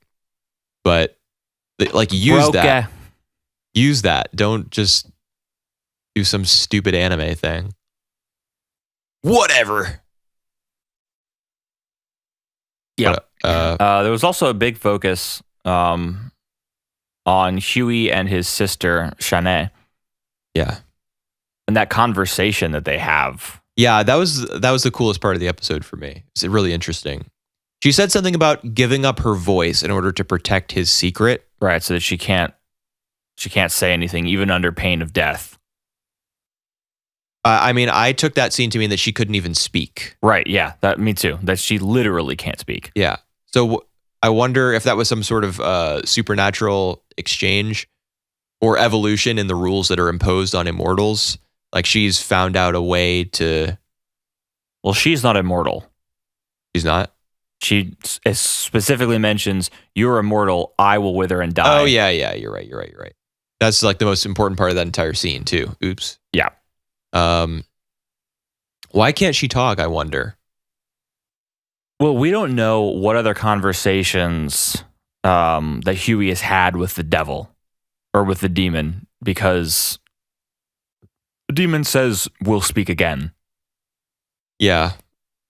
but like use that. Don't just do some stupid anime thing. Whatever. Yeah. There was also a big focus on Huey and his sister Shanae. Yeah. And that conversation that they have. Yeah, that was the coolest part of the episode for me. It's really interesting. She said something about giving up her voice in order to protect his secret. Right, so that she can't say anything, even under pain of death. I mean, I took that scene to mean that she couldn't even speak. Right, yeah, me too. That she literally can't speak. Yeah. So I wonder if that was some sort of supernatural exchange or evolution in the rules that are imposed on immortals. Like she's found out a way to... Well, she's not immortal. She's not? She specifically mentions, you're immortal, I will wither and die. Oh, yeah, you're right. That's like the most important part of that entire scene, too. Oops. Yeah. Why can't she talk, I wonder? Well, we don't know what other conversations that Huey has had with the devil or with the demon, because the demon says, we'll speak again. Yeah.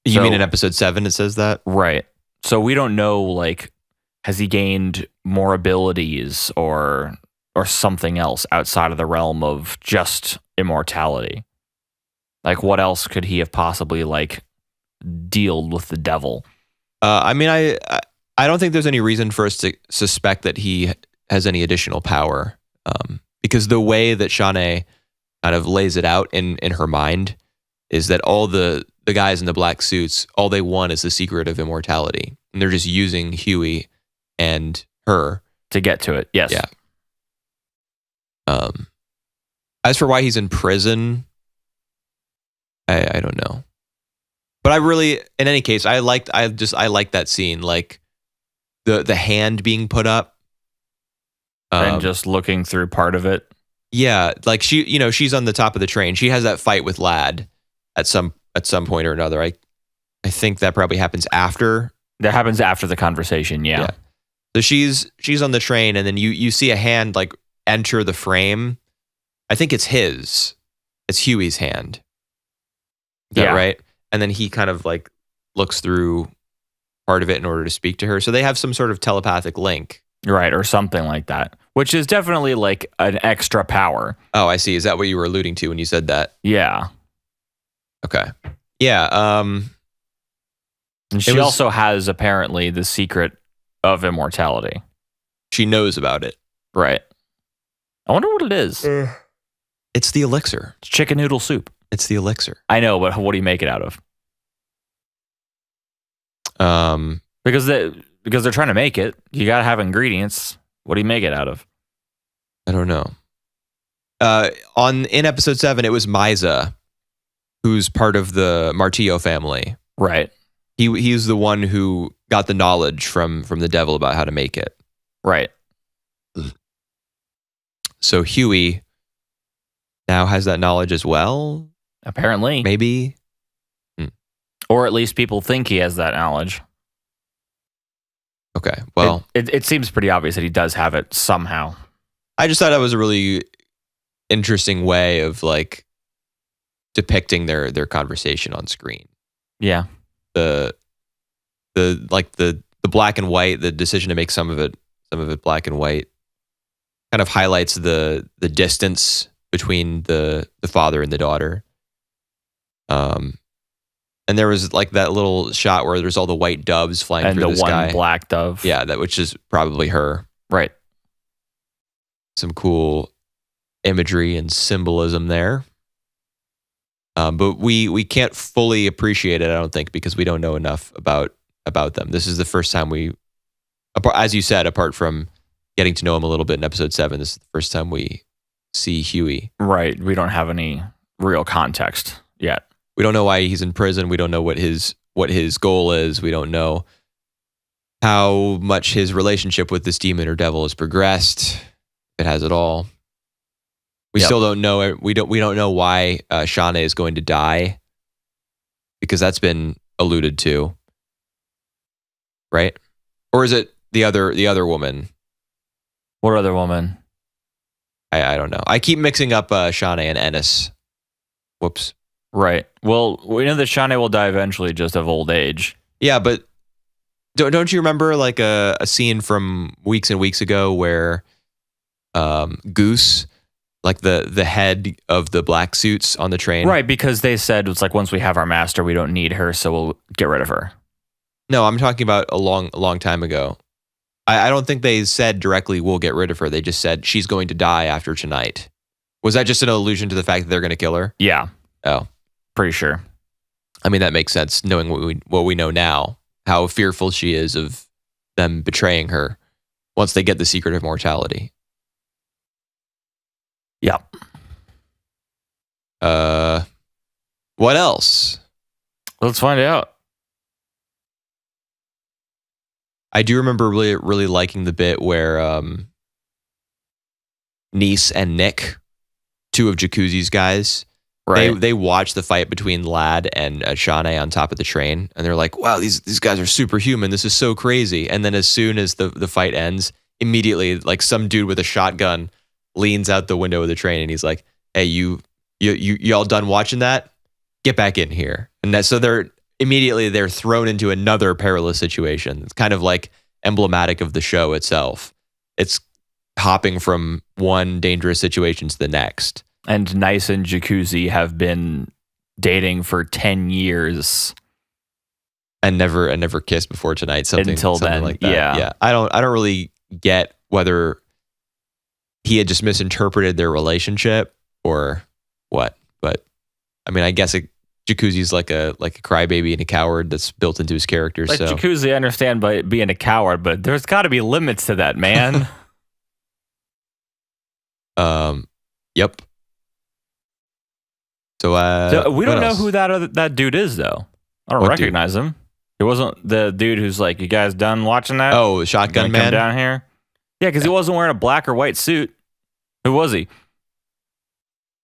You mean in episode 7 it says that? Right. So we don't know, like, has he gained more abilities or something else outside of the realm of just immortality? Like, what else could he have possibly, like, dealed with the devil? I mean, I don't think there's any reason for us to suspect that he has any additional power, because the way that Shawnee kind of lays it out in her mind is that all the guys in the black suits, all they want is the secret of immortality, and they're just using Huey and her to get to it. Yes. Yeah. As for why he's in prison, I don't know. But I really, in any case, I liked that scene, like the hand being put up, and just looking through part of it. Yeah, like she's on the top of the train. She has that fight with Ladd at some point or another. I think that probably happens after. That happens after the conversation. Yeah. So she's on the train, and then you see a hand like enter the frame. I think it's his. It's Huey's hand. Is that right? And then he kind of like looks through part of it in order to speak to her. So they have some sort of telepathic link. Right, or something like that. Which is definitely like an extra power. Oh, I see. Is that what you were alluding to when you said that? Yeah. Okay. Yeah. And she also has apparently the secret of immortality. She knows about it. Right. I wonder what it is. It's the elixir. It's chicken noodle soup. It's the elixir. I know, but what do you make it out of? Because they're trying to make it. You gotta have ingredients. What do you make it out of? I don't know. In episode 7, it was Misa, who's part of the Martillo family. Right. He's the one who got the knowledge from the devil about how to make it. Right. So Huey now has that knowledge as well? Apparently. Maybe. Or at least people think he has that knowledge. Okay, well. It seems pretty obvious that he does have it somehow. I just thought that was a really interesting way of like depicting their conversation on screen. Yeah. The black and white, the decision to make some of it black and white kind of highlights the distance between the father and the daughter. And there was like that little shot where there's all the white doves flying through the sky. And the one black dove. Yeah, which is probably her. Right. Some cool imagery and symbolism there. But we can't fully appreciate it, I don't think, because we don't know enough about them. This is the first time as you said, apart from getting to know him a little bit in episode 7, this is the first time we see Huey. Right. We don't have any real context yet. We don't know why he's in prison. We don't know what his goal is. We don't know how much his relationship with this demon or devil has progressed. If it has at all. We still don't know. We don't know why Shawnee is going to die, because that's been alluded to, right? Or is it the other woman? What other woman? I don't know. I keep mixing up Shawnee and Ennis. Whoops. Right. Well, we know that Shawnee will die eventually, just of old age. Yeah, but don't you remember like a scene from weeks and weeks ago where Goose, like the head of the black suits on the train? Right, because they said it's like once we have our master, we don't need her, so we'll get rid of her. No, I'm talking about a long time ago. I don't think they said directly we'll get rid of her. They just said she's going to die after tonight. Was that just an allusion to the fact that they're going to kill her? Yeah. Oh. Pretty sure. I mean, that makes sense, knowing what we know now, how fearful she is of them betraying her once they get the secret of mortality. Yeah. What else? Let's find out. I do remember really, really liking the bit where Nice and Nick, two of Jacuzzi's guys, right, they watch the fight between Ladd and Shawnee on top of the train, and they're like, wow, these guys are superhuman. This is so crazy. And then as soon as the fight ends, immediately like some dude with a shotgun leans out the window of the train and he's like, hey, you all done watching that? Get back in here. And so they're immediately they're thrown into another perilous situation. It's kind of like emblematic of the show itself. It's hopping from one dangerous situation to the next. And Nice and Jacuzzi have been dating for 10 years. And never kissed before tonight. Something then, like that. yeah. I don't really get whether he had just misinterpreted their relationship or what. But I mean, I guess Jacuzzi's like a crybaby and a coward that's built into his character. Like so Jacuzzi, I understand by being a coward, but there's got to be limits to that, man. Yep. So we don't know who that dude is, though. I don't recognize him. It wasn't the dude who's like, "You guys done watching that?" Oh, Shotgun Man come down here. Yeah, because he wasn't wearing a black or white suit. Who was he?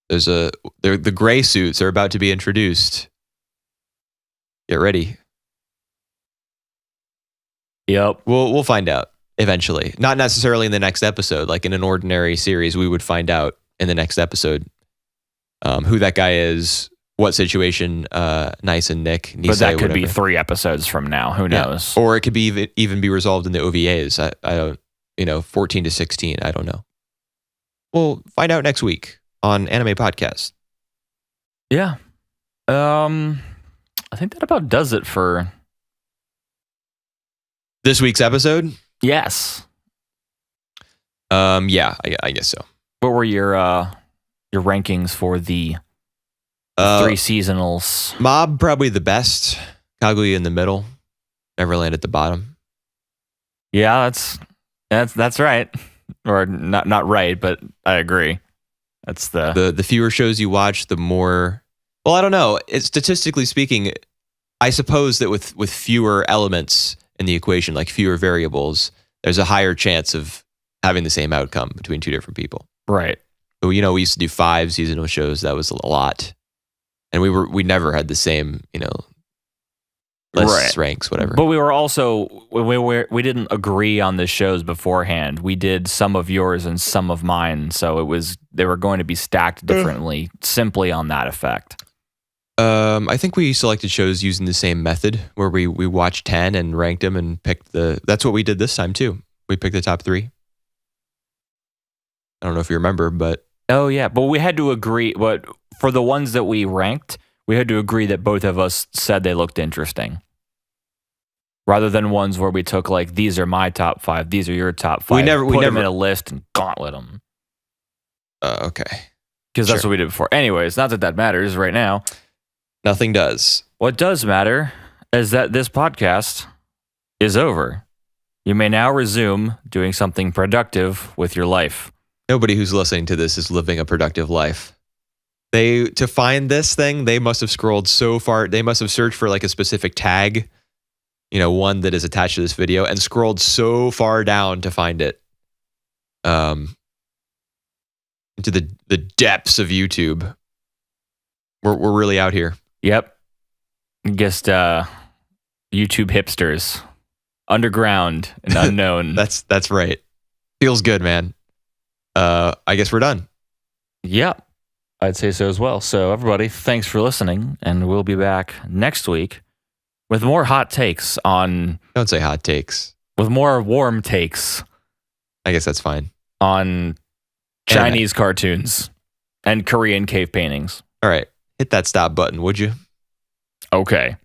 There's the gray suits are about to be introduced. Get ready. Yep. We'll find out eventually. Not necessarily in the next episode. Like in an ordinary series, we would find out in the next episode who that guy is, what situation Nice and Nick need to say. But that could be 3 episodes from now. Who knows? Yeah. Or it could be even be resolved in the OVAs. I don't, 14 to 16. I don't know. We'll find out next week on Anime Podcast. Yeah. I think that about does it for this week's episode. Yes. Yeah, I guess so. What were your rankings for the 3 seasonals? Mob probably the best. Kaguya in the middle. Neverland at the bottom. Yeah, that's right. Or not right, but I agree. That's the fewer shows you watch, the more. Well, I don't know. Statistically speaking, I suppose that with fewer elements in the equation, like fewer variables, there's a higher chance of having the same outcome between 2 different people. Right. So, we used to do 5 seasonal shows. That was a lot, and we never had the same lists, ranks, whatever. But we were also we didn't agree on the shows beforehand. We did some of yours and some of mine, so they were going to be stacked differently simply on that effect. I think we selected shows using the same method where we watched 10 and ranked them and picked that's what we did this time too. We picked the top 3. I don't know if you remember, but oh yeah, but we had to agree. But for the ones that we ranked, we had to agree that both of us said they looked interesting. Rather than ones where we took like, these are my top 5, these are your top 5. We never put them in a list and gauntlet them. Okay. Because that's what we did before. Anyways, not that matters right now. Nothing does. What does matter is that this podcast is over. You may now resume doing something productive with your life. Nobody who's listening to this is living a productive life. To find this thing, they must have scrolled so far. They must have searched for like a specific tag, one that is attached to this video, and scrolled so far down to find it. Into the depths of YouTube. We're really out here. Yep. Just YouTube hipsters. Underground and unknown. That's right. Feels good, man. I guess we're done. Yep. I'd say so as well. So everybody, thanks for listening, and we'll be back next week with more hot takes on... Don't say hot takes. With more warm takes. I guess that's fine. On Chinese cartoons and Korean cave paintings. All right. Hit that stop button, would you? Okay.